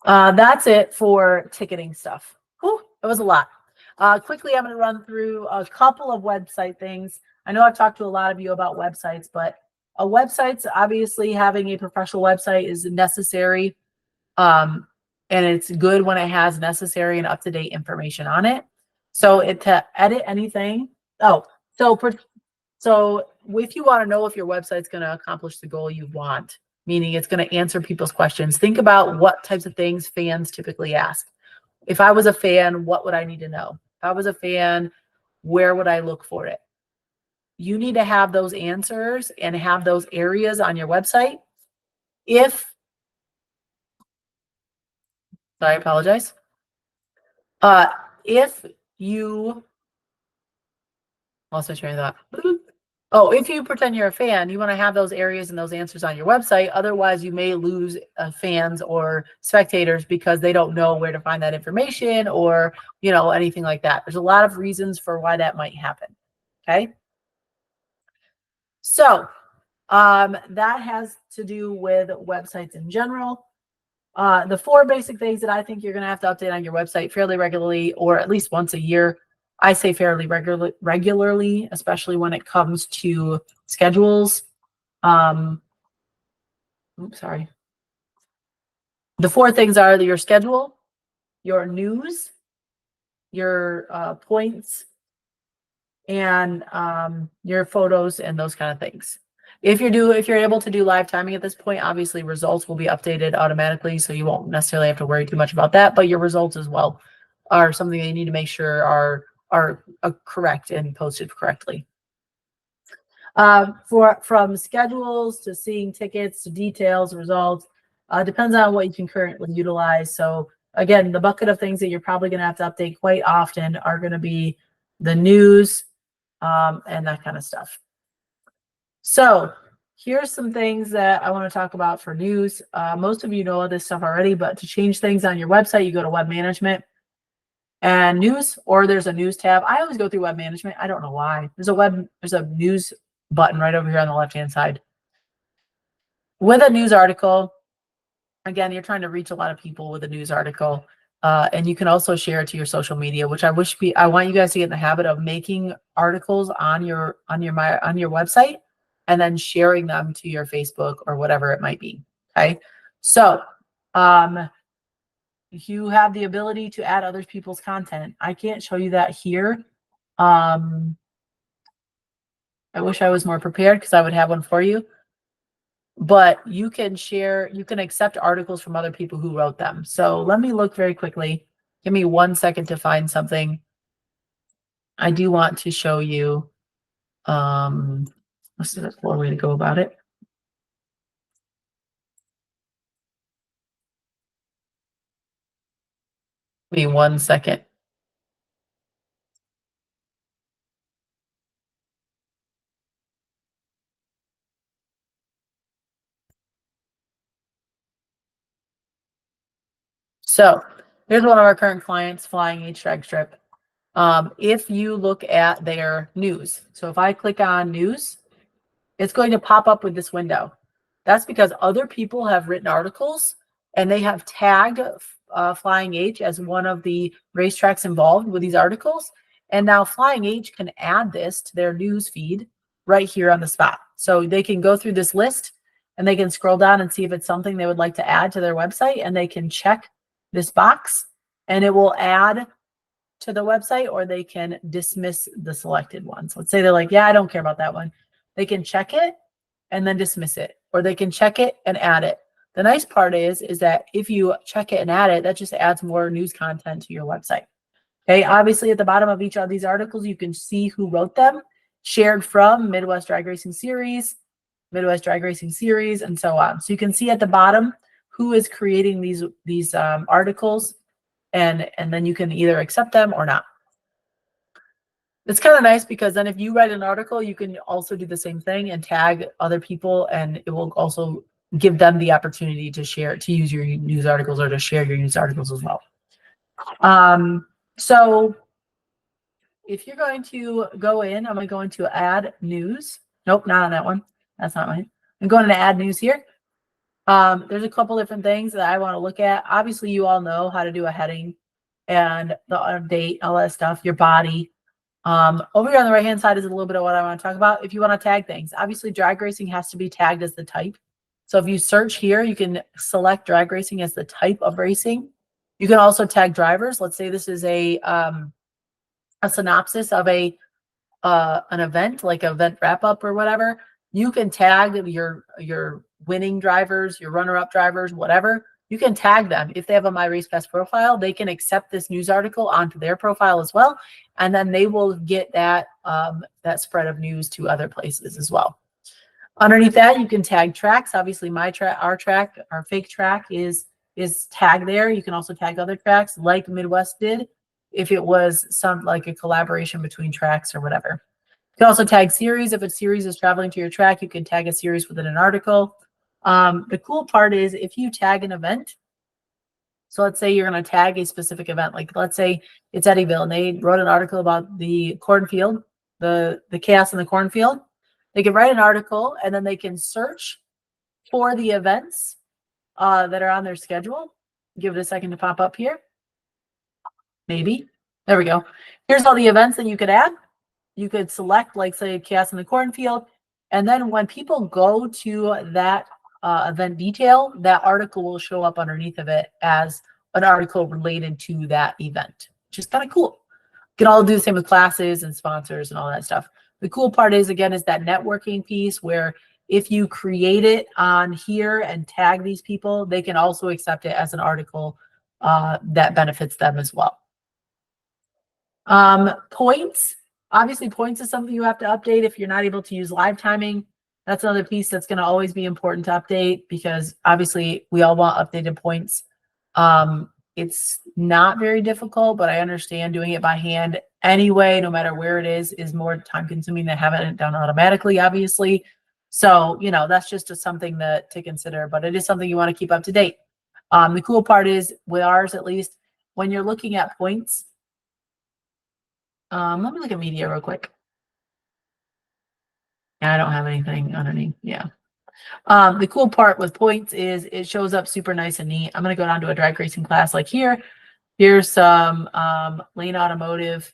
That's it for ticketing stuff. Whew, it was a lot. Quickly, I'm going to run through a couple of website things. I know I've talked to a lot of you about websites, but a website's obviously having a professional website is necessary. And it's good when it has necessary and up-to-date information on it. So to edit anything. Oh, so if you want to know if your website's going to accomplish the goal you want, meaning it's going to answer people's questions. Think about what types of things fans typically ask. If I was a fan, what would I need to know? If I was a fan, where would I look for it? You need to have those answers and have those areas on your website. I apologize. If you lost my train of thought. Oh, if you pretend you're a fan, you want to have those areas and those answers on your website. Otherwise, you may lose fans or spectators because they don't know where to find that information or, anything like that. There's a lot of reasons for why that might happen. Okay. So that has to do with websites in general. The 4 basic things that I think you're going to have to update on your website fairly regularly, or at least once a year. I say fairly regularly, especially when it comes to schedules. Sorry. The 4 things are your schedule, your news, your points, and your photos and those kind of things. If you're able to do live timing at this point, obviously results will be updated automatically, so you won't necessarily have to worry too much about that. But your results as well are something that you need to make sure are correct and posted correctly. From schedules to seeing tickets to details, results, depends on what you can currently utilize. So again, the bucket of things that you're probably going to have to update quite often are going to be the news and that kind of stuff. So here's some things that I want to talk about for news. Most of you know this stuff already, but to change things on your website, you go to web management and news, or there's a news tab. I always go through web management. I don't know why. There's a news button right over here on the left-hand side. With a news article, again, you're trying to reach a lot of people with a news article. And you can also share it to your social media, which I want you guys to get in the habit of making articles on your website and then sharing them to your Facebook or whatever it might be. Okay. So, you have the ability to add other people's content. I can't show you that here. I wish I was more prepared because I would have one for you. But you can accept articles from other people who wrote them. So let me look very quickly. Give me 1 second to find something. I do want to show you, what's the best way to go about it? Give me 1 second. So here's one of our current clients, Flying H Drag Strip. If you look at their news, so if I click on news, it's going to pop up with this window. That's because other people have written articles and they have tagged Flying H as one of the racetracks involved with these articles. And now Flying H can add this to their news feed right here on the spot. So they can go through this list and they can scroll down and see if it's something they would like to add to their website, and they can check this box and it will add to the website, or they can dismiss the selected ones. Let's say they're like, yeah, I don't care about that one. They can check it and then dismiss it, or they can check it and add it. The nice part is that if you check it and add it, that just adds more news content to your website. Okay, obviously at the bottom of each of these articles, you can see who wrote them, shared from Midwest Drag Racing Series, and so on. So you can see at the bottom who is creating these articles, and then you can either accept them or not. It's kind of nice because then if you write an article, you can also do the same thing and tag other people, and it will also give them the opportunity to use your news articles or to share your news articles as well. So if you're going to go in, I'm going to add news. Nope, not on that one. That's not mine. I'm going to add news here. There's a couple different things that I want to look at. Obviously, you all know how to do a heading and the date, all that stuff, your body. Over here on the right hand side is a little bit of what I want to talk about. If you want to tag things, obviously drag racing has to be tagged as the type. So if you search here, you can select drag racing as the type of racing. You can also tag drivers. Let's say this is a synopsis of an event, like event wrap up or whatever. You can tag your winning drivers, your runner-up drivers, whatever, you can tag them. If they have a My Race Pass profile, they can accept this news article onto their profile as well. And then they will get that, that spread of news to other places as well. Underneath that, you can tag tracks. Obviously, my track, our fake track is tagged there. You can also tag other tracks like Midwest did if it was some like a collaboration between tracks or whatever. You can also tag series. If a series is traveling to your track, you can tag a series within an article. The cool part is if you tag an event, so let's say you're going to tag a specific event, like let's say it's Eddyville and they wrote an article about the cornfield, the chaos in the cornfield. They can write an article and then they can search for the events that are on their schedule. Give it a second to pop up here. Maybe. There we go. Here's all the events that you could add. You could select, like, say, Chaos in the Cornfield. And then when people go to that event detail, that article will show up underneath of it as an article related to that event, which is kind of cool. You can all do the same with classes and sponsors and all that stuff. The cool part is, again, is that networking piece where if you create it on here and tag these people, they can also accept it as an article that benefits them as well. Points. Obviously, points is something you have to update if you're not able to use live timing. That's another piece that's going to always be important to update because obviously we all want updated points. It's not very difficult, but I understand doing it by hand anyway, no matter where it is more time consuming than having it done automatically, obviously. So, you know, that's just something to consider, but it is something you want to keep up to date. The cool part is with ours, at least, when you're looking at points, let me look at media real quick. Yeah, I don't have anything underneath. Yeah. The cool part with points is it shows up super nice and neat. I'm going to go down to a drag racing class like here. Here's some Lane Automotive.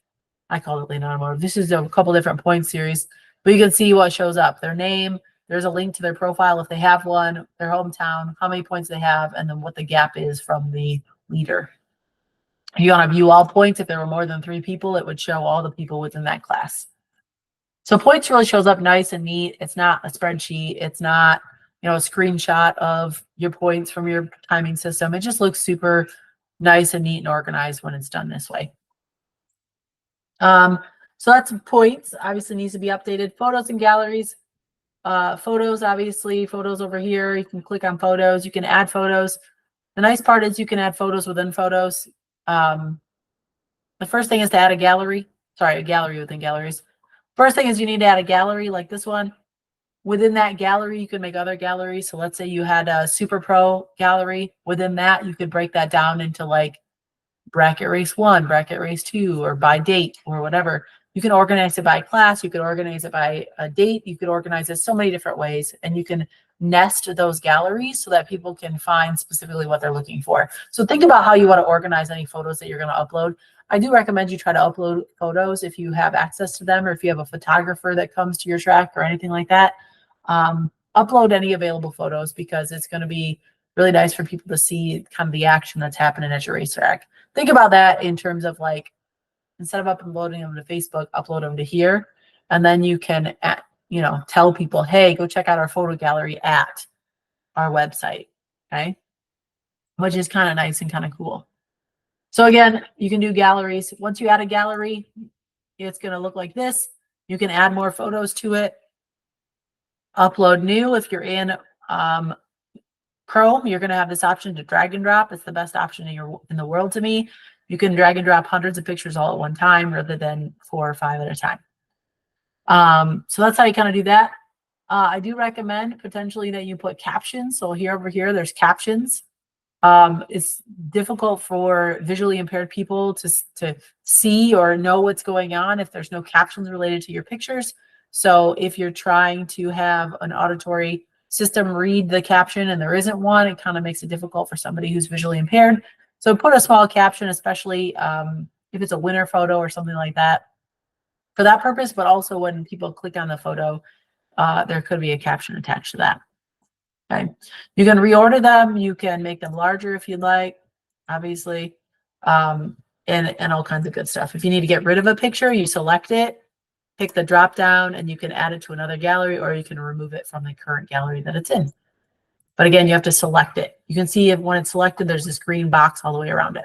I call it Lane Automotive. This is a couple different point series, but you can see what shows up. Their name, there's a link to their profile if they have one, their hometown, how many points they have, and then what the gap is from the leader. If you want to view all points, if there were more than 3 people, it would show all the people within that class. So points really shows up nice and neat. It's not a spreadsheet. It's not, you know, a screenshot of your points from your timing system. It just looks super nice and neat and organized when it's done this way. So that's points. Obviously needs to be updated. Photos and galleries. Photos, obviously, photos over here. You can click on photos. You can add photos. The nice part is you can add photos within photos. The first thing is to add a gallery. Sorry, a gallery within galleries. First thing is you need to add a gallery like this one. Within that gallery, you can make other galleries. So let's say you had a Super Pro gallery. Within that, you could break that down into like bracket race 1, bracket race 2, or by date or whatever. You can organize it by class. You could organize it by a date. You could organize it so many different ways. And you can nest those galleries so that people can find specifically what they're looking for. So think about how you want to organize any photos that you're going to upload. I do recommend you try to upload photos if you have access to them or if you have a photographer that comes to your track or anything like that. Upload any available photos because it's going to be really nice for people to see kind of the action that's happening at your racetrack. Think about that in terms of like, instead of uploading them to Facebook, upload them to here. And then you can, you know, tell people, hey, go check out our photo gallery at our website. Okay. Which is kind of nice and kind of cool. So again, you can do galleries. Once you add a gallery, it's going to look like this. You can add more photos to it. Upload new. If you're in Chrome, you're going to have this option to drag and drop. It's the best option in the world to me. You can drag and drop hundreds of pictures all at one time rather than 4 or 5 at a time. So that's how you kind of do that. I do recommend potentially that you put captions. So here over here, there's captions. It's difficult for visually impaired people to see or know what's going on if there's no captions related to your pictures. So if you're trying to have an auditory system read the caption and there isn't one, it kind of makes it difficult for somebody who's visually impaired. So put a small caption, especially if it's a winner photo or something like that for that purpose, but also when people click on the photo, there could be a caption attached to that. Okay, you can reorder them. You can make them larger if you'd like, obviously, and all kinds of good stuff. If you need to get rid of a picture, you select it, pick the drop down, and you can add it to another gallery, or you can remove it from the current gallery that it's in. But again, you have to select it. You can see if when it's selected, there's this green box all the way around it.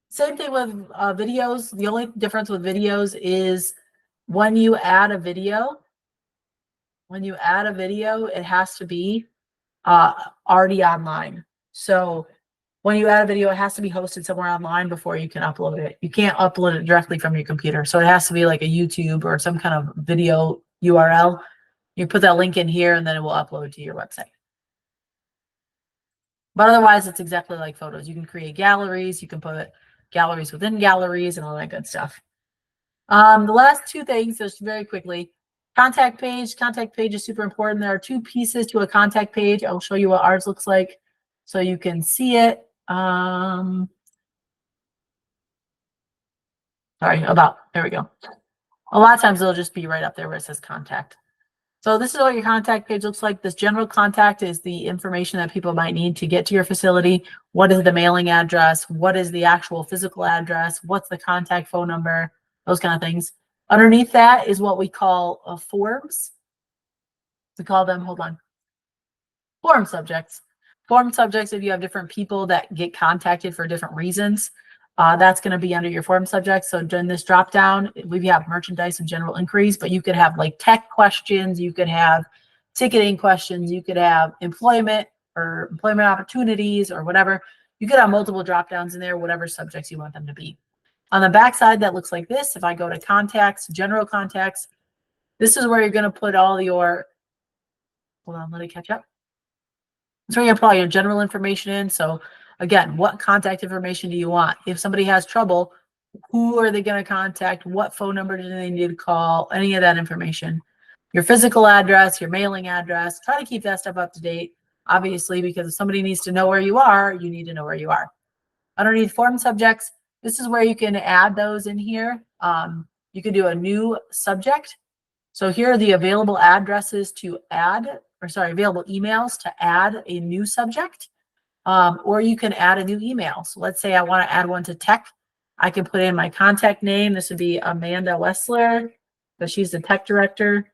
Same thing with videos. The only difference with videos is when you add a video, it has to be already online. So when you add a video, it has to be hosted somewhere online before you can upload it. You can't upload it directly from your computer. So it has to be like a YouTube or some kind of video URL. You put that link in here and then it will upload to your website. But otherwise, it's exactly like photos. You can create galleries. You can put galleries within galleries and all that good stuff. The last two things, just very quickly, contact page. Contact page is super important. There are two pieces to a contact page. I'll show you what ours looks like so you can see it. Sorry, there we go. A lot of times it'll just be right up there where it says contact. So this is what your contact page looks like. This general contact is the information that people might need to get to your facility. What is the mailing address? What is the actual physical address? What's the contact phone number? Those kind of things. Underneath that is what we call forms. We call them, hold on, form subjects. Form subjects, if you have different people that get contacted for different reasons, that's going to be under your form subjects. So during this drop down, we have merchandise and general inquiries, but you could have like tech questions, you could have ticketing questions, you could have employment or employment opportunities or whatever. You could have multiple drop downs in there, whatever subjects you want them to be. On the back side, that looks like this. If I go to contacts, general contacts, this is where you're going to put all your, hold on, let it catch up. So you're going to put all your general information in. So again, what contact information do you want? If somebody has trouble, who are they going to contact? What phone number do they need to call? Any of that information. Your physical address, your mailing address. Try to keep that stuff up to date, obviously, because if somebody needs to know where you are, you need to know where you are. Underneath form subjects, this is where you can add those in here. You can do a new subject. So here are the available addresses to add, or sorry, available emails to add a new subject. Or you can add a new email. So let's say I want to add one to tech. I can put in my contact name. This would be Amanda Wessler, because she's the tech director.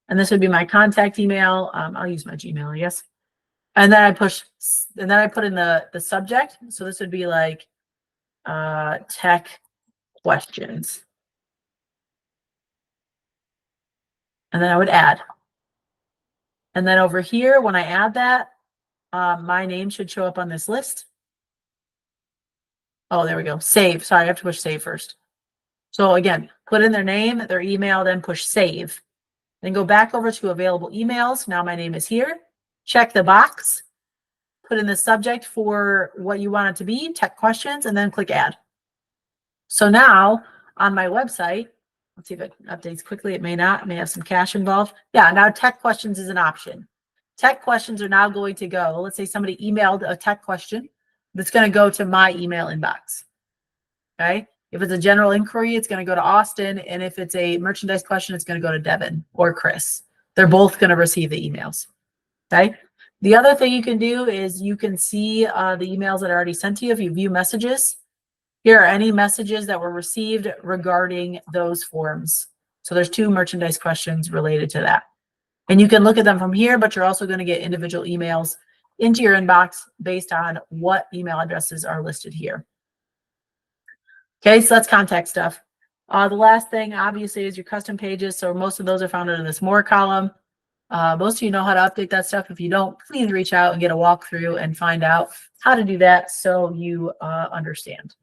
And this would be my contact email. I'll use my Gmail, I guess. And then I put in the subject. So this would be like tech questions. And then I would add. And then over here, when I add that, my name should show up on this list. Oh, there we go. Save. Sorry, I have to push save first. So again, put in their name, their email, then push save. Then go back over to available emails. Now my name is here. Check the box. Put in the subject for what you want it to be, tech questions, and then click add. So now on my website, let's see if it updates quickly. It may not. It may have some cache involved. Yeah, now tech questions is an option. Tech questions are now going to go. Let's say somebody emailed a tech question. That's going to go to my email inbox. Okay. If it's a general inquiry, it's going to go to Austin. And if it's a merchandise question, it's going to go to Devin or Chris. They're both going to receive the emails. Okay. The other thing you can do is you can see the emails that are already sent to you. If you view messages, here are any messages that were received regarding those forms. So there's 2 merchandise questions related to that. And you can look at them from here, but you're also going to get individual emails into your inbox based on what email addresses are listed here. Okay, so that's contact stuff. The last thing, obviously, is your custom pages. So most of those are found in this more column. Most of you know how to update that stuff. If you don't, please reach out and get a walkthrough and find out how to do that so you understand.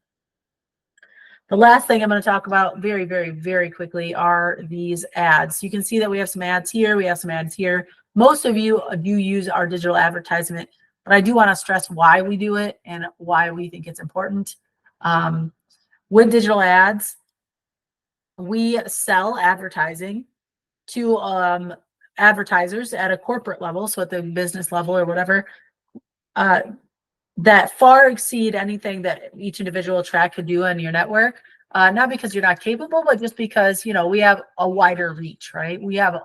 The last thing I'm going to talk about very, very, very quickly are these ads. You can see that we have some ads here. We have some ads here. Most of you do use our digital advertisement, but I do want to stress why we do it and why we think it's important. With digital ads, we sell advertising to advertisers at a corporate level, so at the business level or whatever, that far exceed anything that each individual track could do on your network. Not because you're not capable, but just because, you know, we have a wider reach, right? We have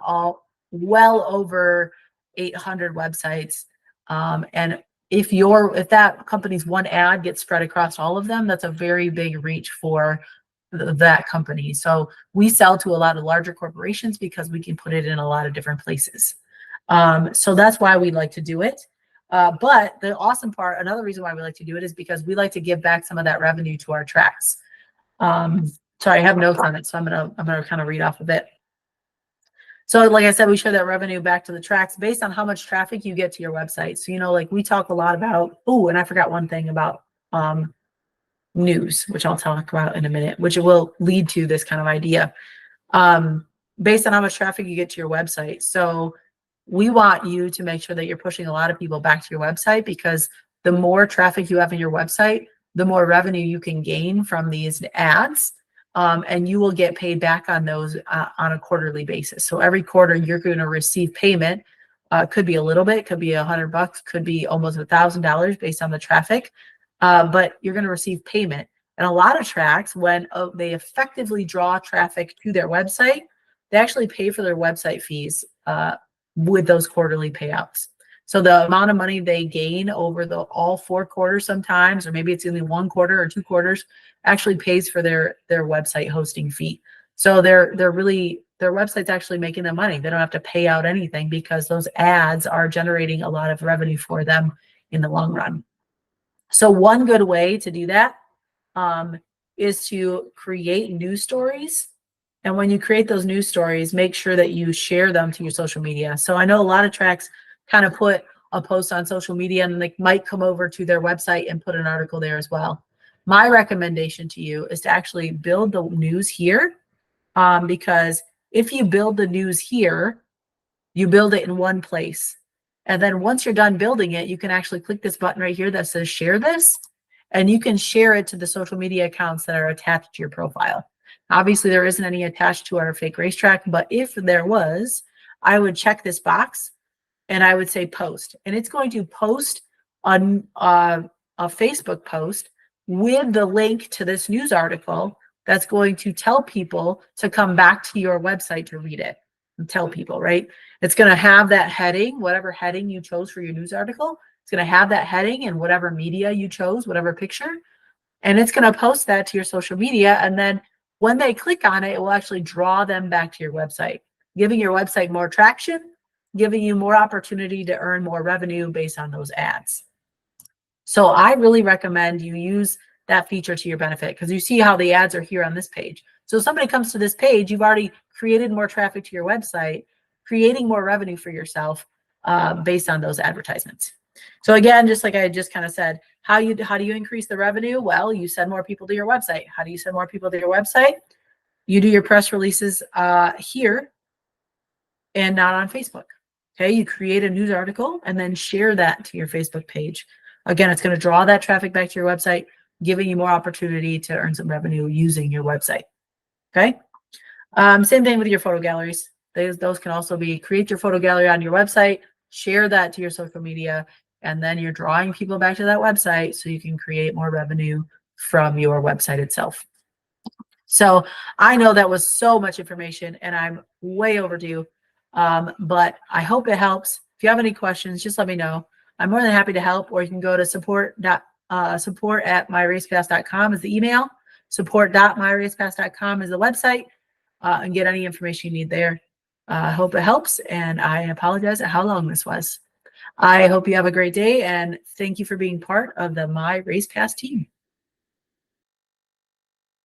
well over 800 websites. And if that company's one ad gets spread across all of them, that's a very big reach for that company. So we sell to a lot of larger corporations because we can put it in a lot of different places. So that's why we like to do it. But the awesome part, another reason why we like to do it is because we like to give back some of that revenue to our tracks. Sorry, I have notes on it, so I'm gonna kind of read off of it. So like I said, we share that revenue back to the tracks based on how much traffic you get to your website. So, like we talk a lot about, and I forgot one thing about news, which I'll talk about in a minute, which will lead to this kind of idea. Based on how much traffic you get to your website. So we want you to make sure that you're pushing a lot of people back to your website, because the more traffic you have in your website, the more revenue you can gain from these ads. And you will get paid back on those on a quarterly basis. So every quarter you're going to receive payment. Could be a little bit, could be $100, could be almost $1,000 based on the traffic. But you're going to receive payment. And a lot of tracks, when they effectively draw traffic to their website, they actually pay for their website fees with those quarterly payouts. So the amount of money they gain over all 4 quarters sometimes, or maybe it's only 1 quarter or 2 quarters, actually pays for their website hosting fee. So their website's actually making them money. They don't have to pay out anything because those ads are generating a lot of revenue for them in the long run. So one good way to do that is to create news stories. And when you create those news stories, make sure that you share them to your social media. So I know a lot of tracks kind of put a post on social media and they might come over to their website and put an article there as well. My recommendation to you is to actually build the news here, because if you build the news here, you build it in one place. And then once you're done building it, you can actually click this button right here that says share this, and you can share it to the social media accounts that are attached to your profile. Obviously, there isn't any attached to our fake racetrack, but if there was, I would check this box and I would say post. And it's going to post on a Facebook post with the link to this news article that's going to tell people to come back to your website to read it and tell people, right? It's going to have that heading, whatever heading you chose for your news article. It's going to have that heading and whatever media you chose, whatever picture, and it's going to post that to your social media. And then when they click on it, it will actually draw them back to your website, giving your website more traction, giving you more opportunity to earn more revenue based on those ads. So I really recommend you use that feature to your benefit, because you see how the ads are here on this page. So if somebody comes to this page, you've already created more traffic to your website, creating more revenue for yourself based on those advertisements. So again, just like I just kind of said, how do you increase the revenue? Well, you send more people to your website. How do you send more people to your website? You do your press releases here and not on Facebook. Okay, you create a news article and then share that to your Facebook page. Again, it's going to draw that traffic back to your website, giving you more opportunity to earn some revenue using your website. Okay, same thing with your photo galleries. Those can also be create your photo gallery on your website, share that to your social media, and then you're drawing people back to that website so you can create more revenue from your website itself. So I know that was so much information and I'm way overdue, but I hope it helps. If you have any questions, just let me know. I'm more than happy to help, or you can go to support@myracepass.com is the email, support.myracepass.com is the website, and get any information you need there. I hope it helps, and I apologize at how long this was. I hope you have a great day, and thank you for being part of the My Race Pass team.